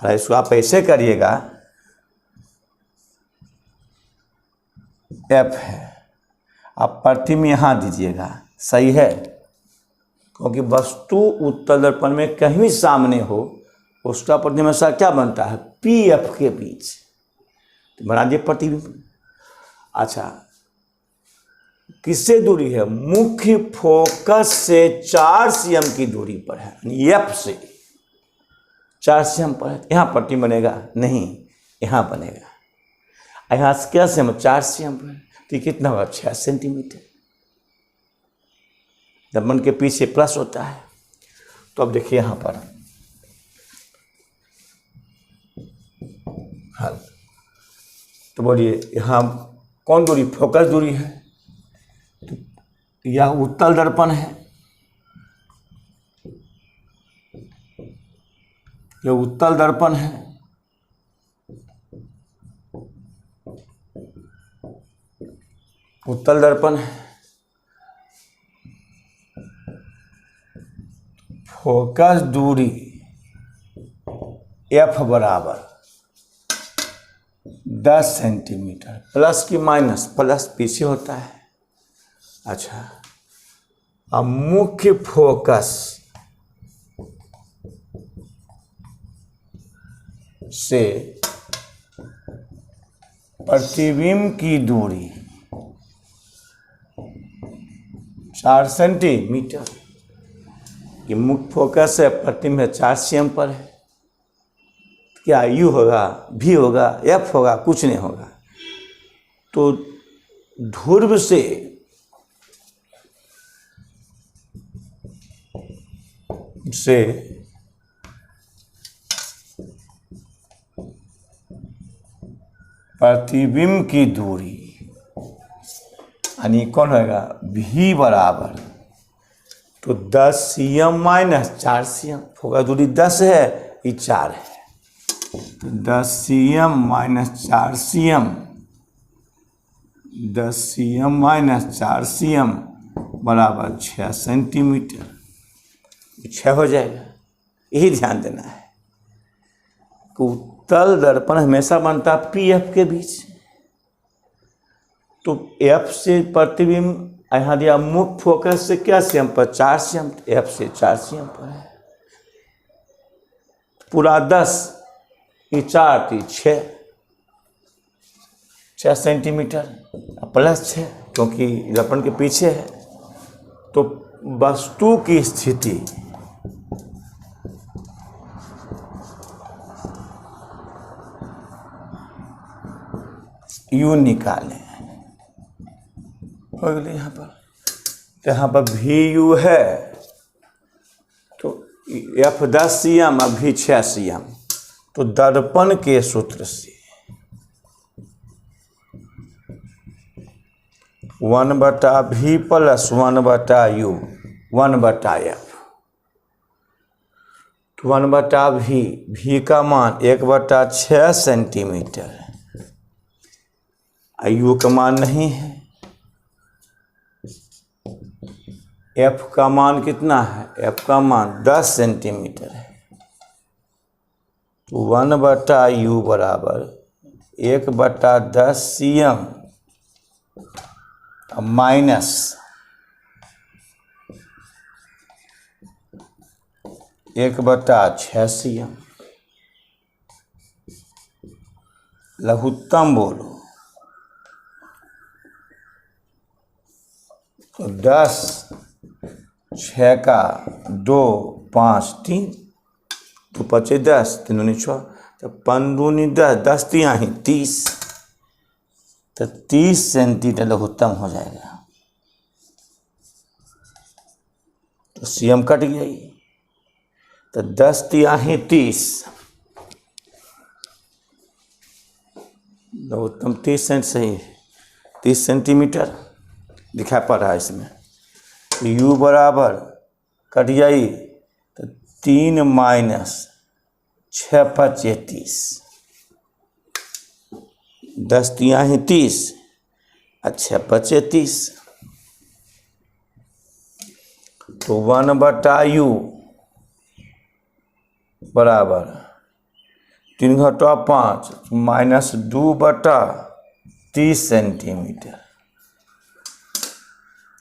और इसको आप ऐसे करिएगा, F है, आप प्रतिबिंब यहाँ दीजिएगा, सही है, क्योंकि वस्तु उत्तल दर्पण में कहीं भी सामने हो, उसका प्रतिबिंब हमेशा क्या बनता है PF के बीच, तो बना दिए प्रतिबिंब। अच्छा, किससे दूरी है, मुख्य फोकस से 4 cm की दूरी पर है, F से 4 cm पर है, यहाँ प्रतिबिंब बनेगा नहीं, यहाँ बनेगा, यहाँ से क्या cm 4 cm पर, तो कितना होगा 6 सेंटीमीटर। दर्पण के पीछे प्लस होता है। तो अब देखिए यहाँ पर हल, तो बोलिए यहाँ कौन दूरी, फोकस दूरी है, तो यह उत्तल दर्पण है, यह उत्तल दर्पण है, उत्तल दर्पण है, फोकस दूरी F बराबर 10 सेंटीमीटर, प्लस की माइनस, प्लस पीछे होता है। अच्छा, अब मुख्य फोकस से प्रतिबिंब की दूरी 4 सेंटीमीटर। ये मुख्य फोकस है, प्रतिबिंब है 4 cm पर है। क्या यू होगा, भी होगा, एफ होगा, कुछ नहीं होगा। तो ध्रुव से प्रतिबिंब की दूरी यानी कौन होगा, भी बराबर, तो 10 cm माइनस 4 cm होगा। दूरी 10 है, ये 4 है, तो 10 cm minus 4 cm, 10 cm minus 4 cm बराबर 6 सेंटीमीटर। 6 हो जाएगा। यही ध्यान देना है कि उत्तल दर्पण हमेशा बनता पी एफ के बीच। तो एफ से प्रतिबिंब यहाँ दिया मुख्य फोकस से क्या cm पर, 4 cm, एफ से 4 cm पर है। पूरा 10, ये 4 थी 6 सेंटीमीटर प्लस 6, क्योंकि दर्पण के पीछे है। तो वस्तु की स्थिति यू निकालें, हो गया यहाँ पर। तो यहाँ पर भी यू है, तो एफ 10 cm, भी 6 cm। तो दर्पण के सूत्र से 1/v प्लस 1/u 1/f। तो 1/v, भी का मान 1/6 सेंटीमीटर, यू का मान नहीं है। एफ का मान कितना है, एफ का मान 10 सेंटीमीटर है। तो 1/u बराबर 1/10 cm माइनस 1/6 cm। लघुत्तम बोलो, तो 10, 6 का 2, 5, 3, तो 5 10, 3 दूनी 6, तो 5 दूनी 10, 10 तिया ही 30, तो 30 सेंटीमीटर लघुत्तम हो जाएगा। तो सीएम कट गया, तो 10 तिया ही 30, लघुत्तम 30 सेंट सही, 30 सेंटीमीटर दिखाई पड़ रहा है इसमें। तो u बराबर कट जाई, तो 3 माइनस 6 5 30, 10 तिया ही 30, 6 5 30, तो 1/u बराबर 3 घटा 5 माइनस 2/30 सेंटीमीटर।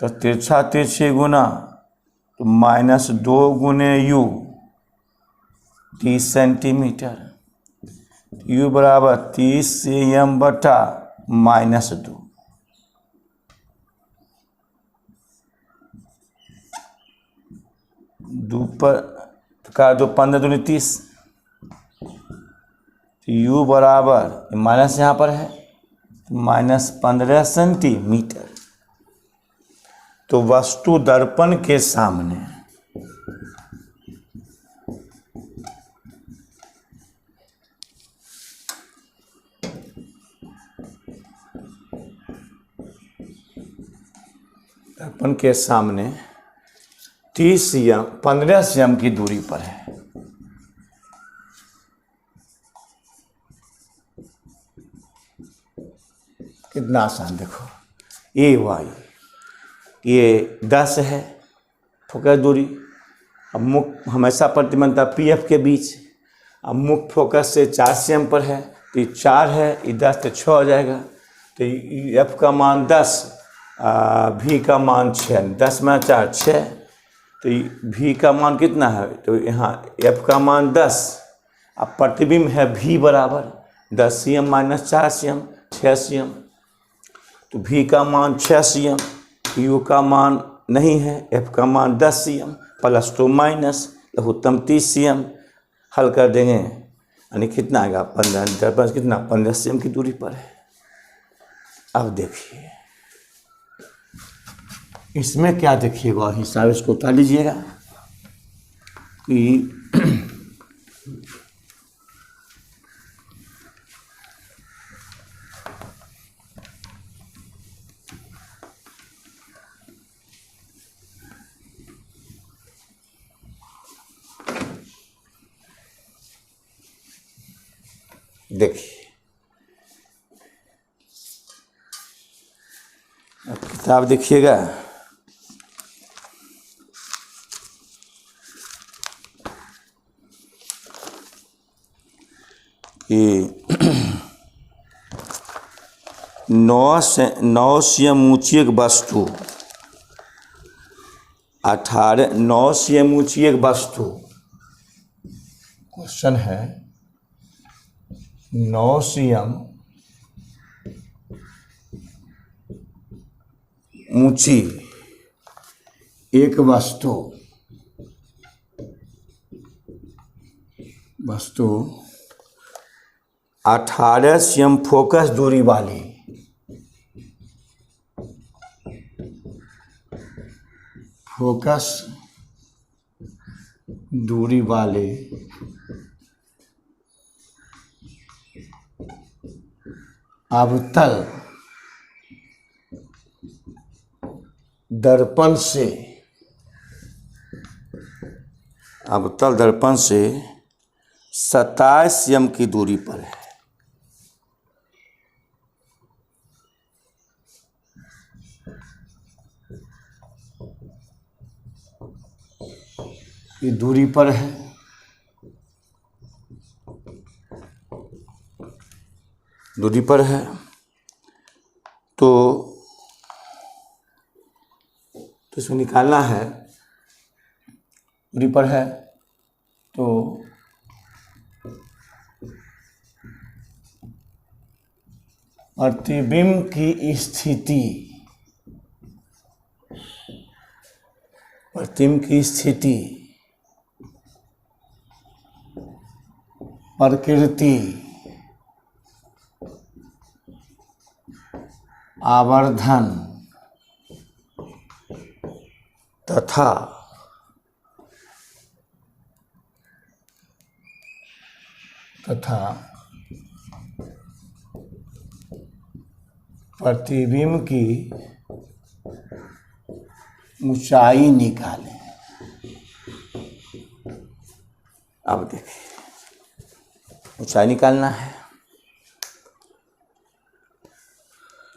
तो तिरछा तिरछी गुना, तो -2 गुने u 30 सेंटीमीटर, u बराबर 30 cm बटा -2। दो पर का 2 15 दूनी 30, तो u बराबर माइनस यहाँ पर है, -15 सेंटीमीटर। तो वस्तु दर्पण के सामने दर्पण के सामने 30 cm 15 cm की दूरी पर है। कितना आसान, देखो ए वाई, ये 10 है फोकस दूरी। अब मुख्य हमेशा प्रतिबंधता पी एफ के बीच, अब मुख्य फोकस से 4 cm पर है, तो ये 4 है, ये 10 तो 6 हो जाएगा। तो एफ का मान 10, भी का मान 6, 10 में 4 6, तो भी का मान कितना है, तो यहाँ एफ का मान 10, अब प्रतिबिंब है भी बराबर 10 cm माइनस 4 cm 6 cm, तो V का मान 6 cm, U का मान नहीं है, F का मान 10 cm, प्लस टू माइनस लघुत्तम 30 cm। हल कर देंगे यानी कितना आएगा 15 दर्पण कितना 15 cm की दूरी पर है। अब देखिए इसमें क्या देखिएगा, हिसाब इसको उतार लीजिएगा कि देखिए अब किताब देखिएगा, कि 9 cm ऊंची एक वस्तु 9 cm ऊंची एक वस्तु, क्वेश्चन है 9 cm ऊंची एक वस्तु 18 cm फोकस दूरी वाली अवतल दर्पण से 27 cm की दूरी पर है। ये दूरी पर है, तो इसको निकालना है, दूरी पर है तो प्रतिबिंब की स्थिति प्रकृति आवर्धन तथा प्रतिबिंब की ऊंचाई निकालें। अब देखिए ऊंचाई निकालना है।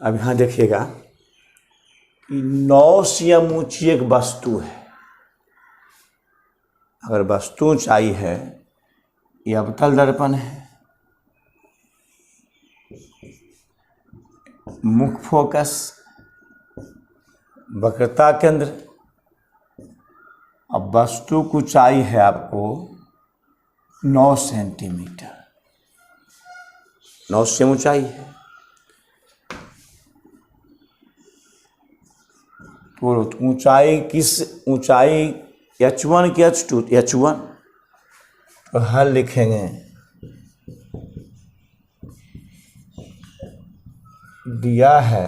अब यहाँ देखिएगा कि 9 cm ऊंची एक वस्तु है। अगर वस्तु ऊंचाई है, यह अवतल दर्पण है, मुख्य फोकस, वक्रता केंद्र। अब वस्तु की ऊंचाई है आपको 9 सेंटीमीटर, 9 cm ऊंचाई है। तो ऊंचाई H1 की H2, H1 तो हल लिखेंगे, दिया है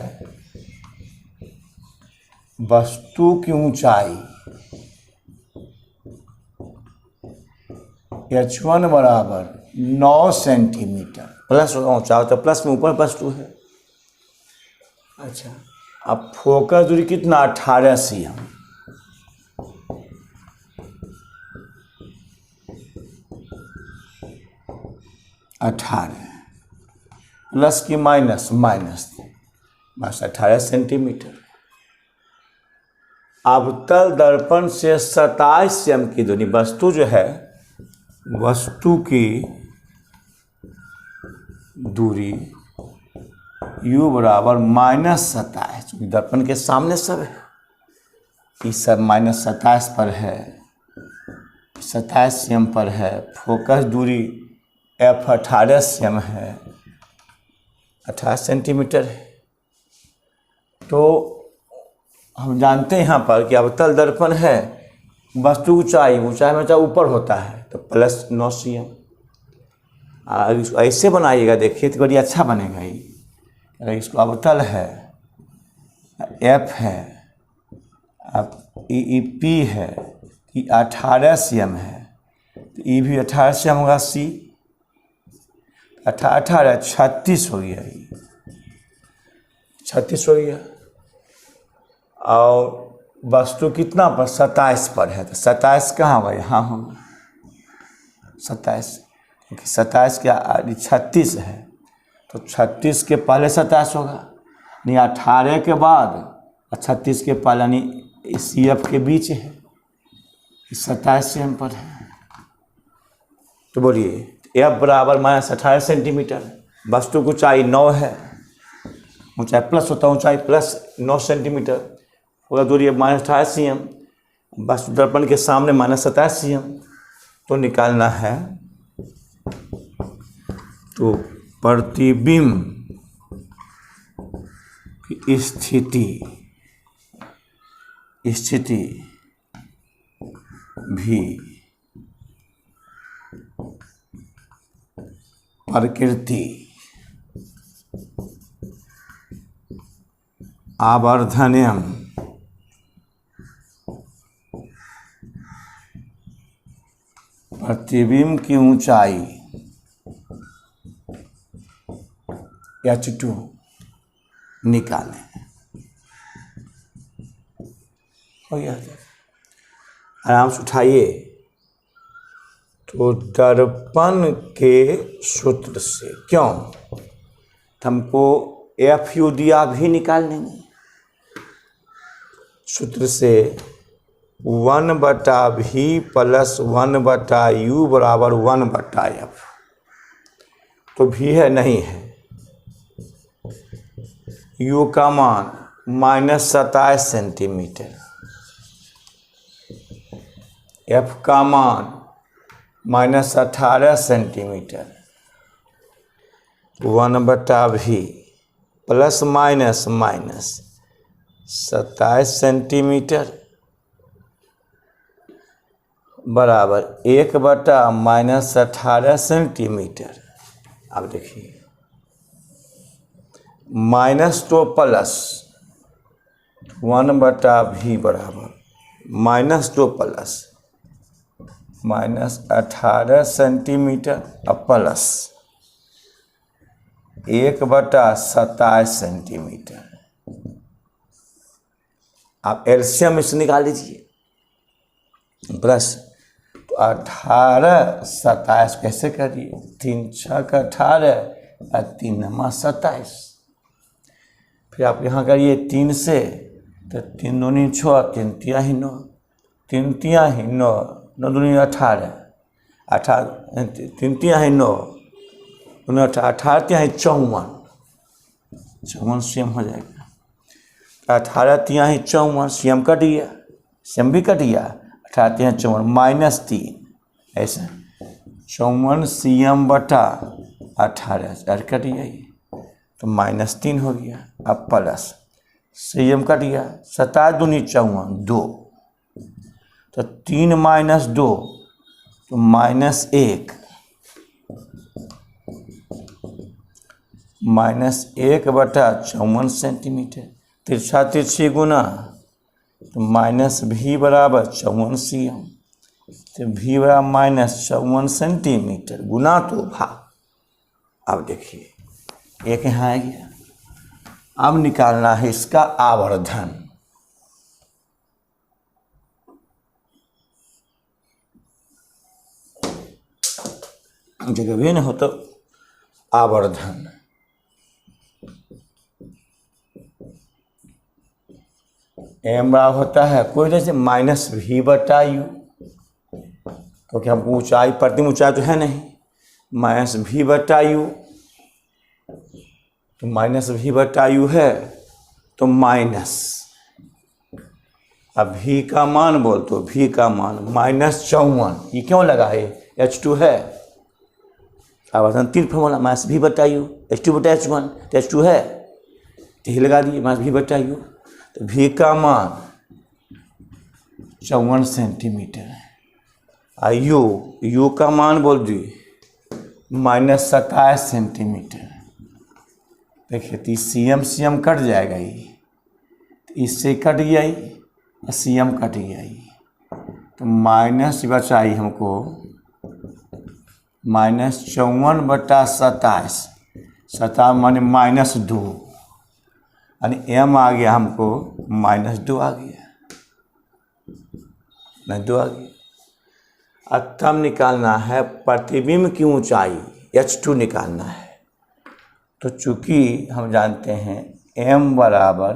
वस्तु की ऊंचाई H1 बराबर 9 सेंटीमीटर, प्लस ऊंचा तो प्लस में ऊपर वस्तु है। अच्छा, अब फोकस दूरी कितना 18 cm, प्लस की माइनस 18 सेंटीमीटर। अवतल दर्पण से 27 cm की दूरी, वस्तु जो है वस्तु की दूरी U बराबर -27, दर्पण के सामने सब है, ये सब -27 पर है, 27 cm पर है। फोकस दूरी F 18 cm है, 18 सेंटीमीटर है। तो हम जानते हैं यहाँ पर कि अवतल दर्पण है, वस्तु ऊंचाई में चाहे ऊपर होता है तो प्लस 9 cm। अगर इसको ऐसे बनाइएगा देखिए तो बड़ी अच्छा बनेगा ये। अगर इसको अवतल है, F है, अब P है, कि 18 cm है तो E भी 18 cm होगा, C 18 36 हो गया, ये 36 हो गया। और वस्तु कितना पर 27 पर है, तो 27 कहाँ हुआ, यहाँ होगा 27, क्योंकि 27 के 36 है तो 36 के पहले 27 होगा, नहीं 18 के बाद 36 के पहले, यानी CF के बीच है, 27 cm पर है। तो बोलिए F बराबर -18 सेंटीमीटर। वस्तु की ऊंचाई 9 है, ऊंचाई प्लस होता है, ऊंचाई प्लस 9 सेंटीमीटर होगा, दूरी -18 cm, वस्तु दर्पण के सामने -27 cm। तो निकालना है, तो प्रतिबिंब की स्थिति भी प्रकृति आवर्धनम प्रतिबिंब की ऊंचाई H2 निकालें। हो गया, आराम से उठाइए। तो दर्पण के सूत्र से, क्यों हमको FU दिया भी निकाल लेंगे, सूत्र से 1/V + 1/U बराबर 1/F। तो भी है नहीं है, U का मान -27 सेंटीमीटर, F का मान -18 centimetre, 1/V plus minus 27 centimetre बराबर 1/-18 सेंटीमीटर। अब देखिए माइनस तो प्लस, 1/V बराबर माइनस तो प्लस -18 सेंटीमीटर और प्लस 1/27 सेंटीमीटर। आप एलसीएम इससे निकाल लीजिए, प्लस तो 18 27 कैसे करिए, 3 6 18 और 3 9 27। फिर आप यहाँ करिए 3 से, तो 3 दूनी 6, 3 तिया ही 9, 3 तिया ही 9, 9 दूनी 18, 3 तिया ही 9, 18 तिया ही 54 cm हो जाएगा। 18 तिया ही 54 cm कट गया, cm भी कट गया, 18 तिया 54 -3 ऐसा 54 cm/18 कट गया, ये तो -3 हो गया। अब प्लस cm कट गया, 27 दूनी 54 2, तो 3 - 2 तो -1, -1/54 सेंटीमीटर। तिरछा तिरछी गुना तो -V बराबर 54 cm, तो V बराबर -54 सेंटीमीटर गुना तो भाग। अब देखिए एक यहाँ आ गया, अब निकालना है इसका आवर्धन। जगह भी नहीं हो तो आवर्धन, m बराबर होता है कोई जैसे -V/U, क्योंकि हम ऊंचाई प्रतिबिंब ऊंचाई तो है नहीं, -V/U, तो -V/U है तो माइनस, अब V का मान बोल तो V का मान -54, ये क्यों लगा है, H2 है, आवर्धन 3 फॉर्मूला माइनस भी बटा यू, H2 बटा H1, तो H2 है तो ही लगा दिए माइनस भी बटा यू। तो भी का मान 54 सेंटीमीटर है। यू का मान बोल दिए -27 सेंटीमीटर। देखिए तो CM कट जाएगा, ये इससे कट गया, CM कट गया, तो माइनस बचाई हमको -54/27, 27 माने -2, यानी M आ गया हमको -2 आ गया, -2 आ गया। अब तब निकालना है प्रतिबिंब की ऊंचाई H2 निकालना है। तो चूंकि हम जानते हैं M बराबर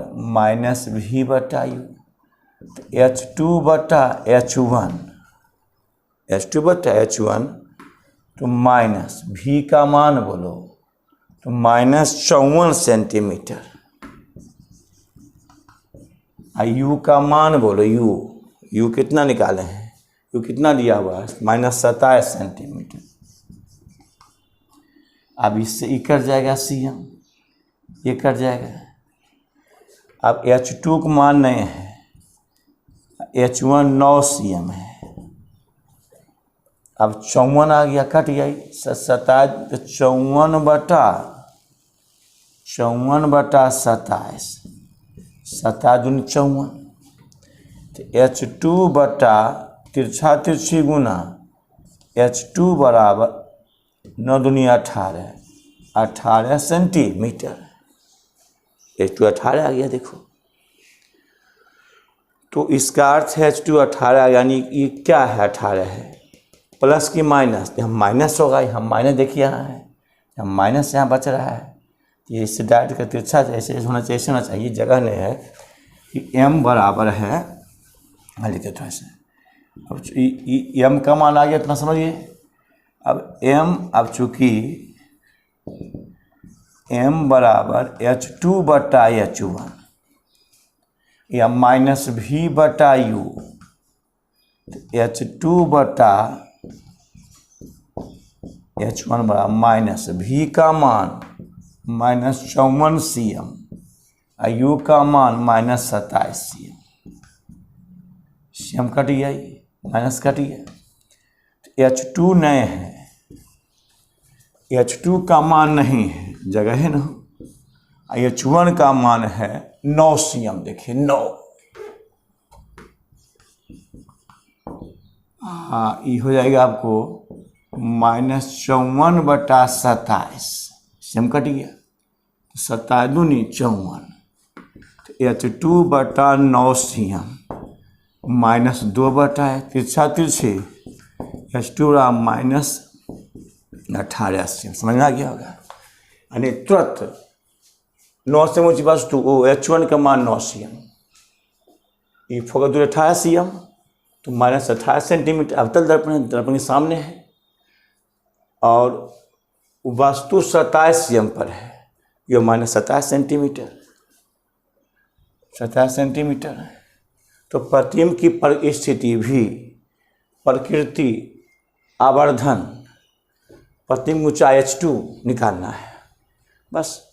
-V बटा यू, तो H2 बटा H1, तो माइनस V का मान बोलो तो -54 सेंटीमीटर। U का मान बोलो, यू कितना निकाले हैं, यू कितना दिया हुआ है -27 सेंटीमीटर। अब इससे ये कट जाएगा CM, ये कट जाएगा। अब H2 का मान नहीं है, H1 9 CM है। अब 54 आ गया, कट गया 27, 54 बटा 27, 27 दूनी 54, तो H2 बटा तिरछा तिरछी गुना H2 बराबर 9 दूनी 18 सेंटीमीटर। H2 18 आ गया देखो। तो इसका अर्थ है H2 18, यानी ये क्या है 18 है, प्लस की माइनस, हम माइनस होगा, हम माइनस देखिए यहाँ है, हम माइनस यहाँ बच रहा है, ये इससे डायरेक्ट का तिरछा ऐसे होना चाहिए, ऐसे होना चाहिए, जगह नहीं है कि M बराबर है, लिखे थोड़ा सा। अब M का मान आ गया इतना समझिए। अब M, अब चूँकि M बराबर H2 बटा H1 या -V बटा यू, H2 बटा H1 बराबर -V का मान -54 CM, यू का मान -27 CM। CM कट गया, माइनस कट गया, तो H2 नहीं है, H2 का मान नहीं है, जगह है ना। H1 का मान है 9 CM, देखिए 9। हाँ, ये हो जाएगा आपको -54 बटा 27, CM कट गया, 27 दूनी 54, तो H2 बटा 9 CM -2 बटा है, तिरछा तिरछे H2 -18 CM, समझ में आ गया होगा। यानी तुरंत 9 से ऊँची वस्तु H1 का मान 9 CM, ये फोकस दूर 18 CM, तो -18 सेंटीमीटर। अवतल दर्पण के सामने है और वस्तु 27 CM पर है, ये -27 सेंटीमीटर, 27 सेंटीमीटर है। तो प्रतिबिंब की परिस्थिति भी, प्रकृति, आवर्धन, प्रतिबिंब ऊंचाई H2 निकालना है, बस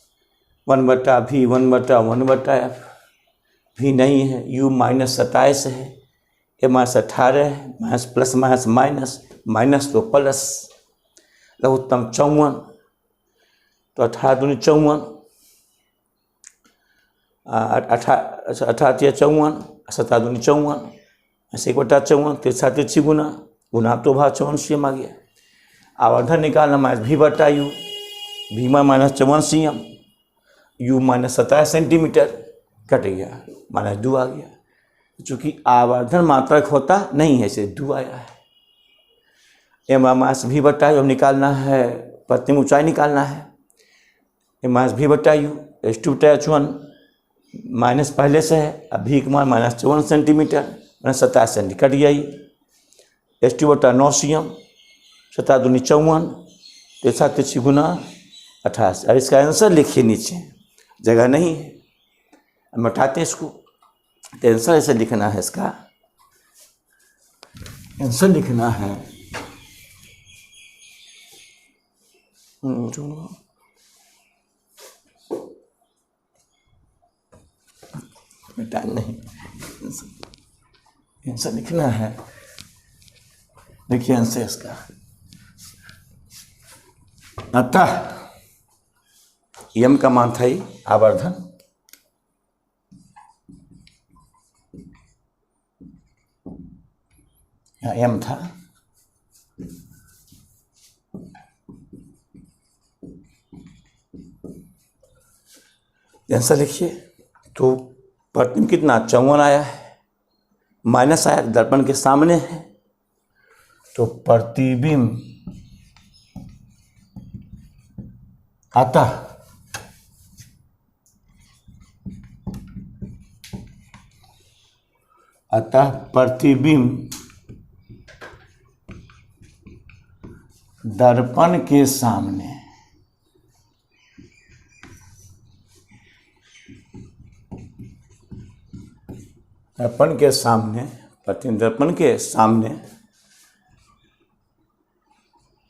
1/V, 1/1/F। भी नहीं है, U -27 है, A -18 है, माइनस प्लस माइनस माइनस तो प्लस, लघुत्तम 54, तो 18 दूनी 54, 18 54, 17 दूनी 54, ऐसे 1/54, तिरछा तिरछी गुना तो भाग 54 CM आ गया। आवर्धन निकालना -V बटा you, V -54 CM, U -27 centimetre, cut गया, -2 आ गया। चूँकि आवर्धन मात्रक होता नहीं है, इसे 2 आया है। M -V बटा यू निकालना है, प्रतिबिंब ऊंचाई निकालना है, M -V बटा यू, H2 बटा H1 माइनस पहले से है, अब V का मान -54 सेंटीमीटर, 27 सेंटीमीटर कट गया, H2 बटा 9 CM, 17 दूनी 54, तिरछा तिरछी गुना 28। अब इसका आंसर लिखिए, नीचे जगह नहीं है, हम उठाते हैं इसको, तो आंसर ऐसे लिखना है, इसका आंसर लिखना है टाइम नहीं, आंसर लिखना है। देखिए आंसर इसका, अतः यम का मान था ही आवर्धन, यहाँ यम था, आंसर लिखिए। तो प्रतिबिंब कितना 54 आया है, माइनस आया, दर्पण के सामने है, तो प्रतिबिंब अतः प्रतिबिंब दर्पण के सामने प्रतिबिंब दर्पण के सामने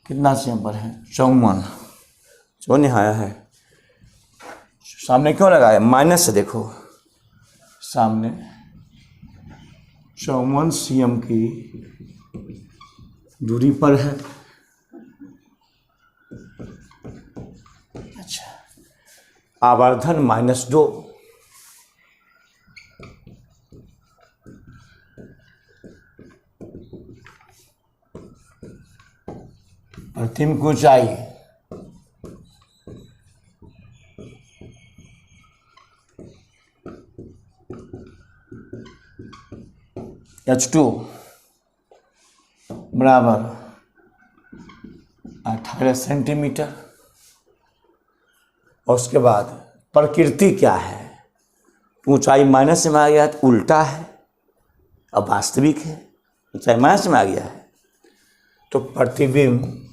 कितना सिंपल है 54। जो नहीं आया है, सामने क्यों लगाया, माइनस से देखो, सामने 54 cm की दूरी पर है। अच्छा, आवर्धन -2, प्रतिबिंब की ऊंचाई H2 बराबर 18 सेंटीमीटर। और उसके बाद प्रकृति क्या है, ऊंचाई माइनस में आ गया है तो उल्टा है, अब वास्तविक है, ऊंचाई माइनस में आ गया है, तो प्रतिबिंब,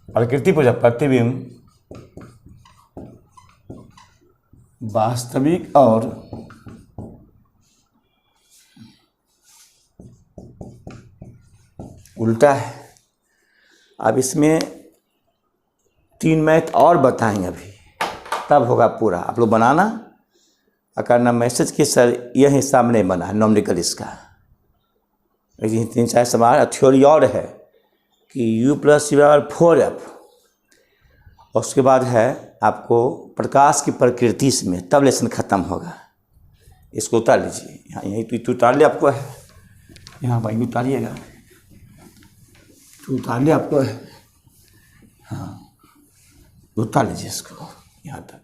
प्रकृति पूछा, प्रतिबिंब वास्तविक और उल्टा है। अब इसमें 3 मैथ और बताएंगे अभी, तब होगा पूरा। आप लोग बनाना और करना मैसेज कि सर यह हिसाब नहीं बना है नॉमिकल इसका, लेकिन 3-4 सवाल। थ्योरी और है कि u + c = 4f, और उसके बाद है आपको प्रकाश की प्रकृति में, तब लेसन खत्म होगा। इसको उतार लीजिए, यहाँ यही तो उतार ले आपको है, यहाँ भाई उतारिएगा, तो उतार ले आपको है, हाँ उतार लीजिए इसको यहाँ तक।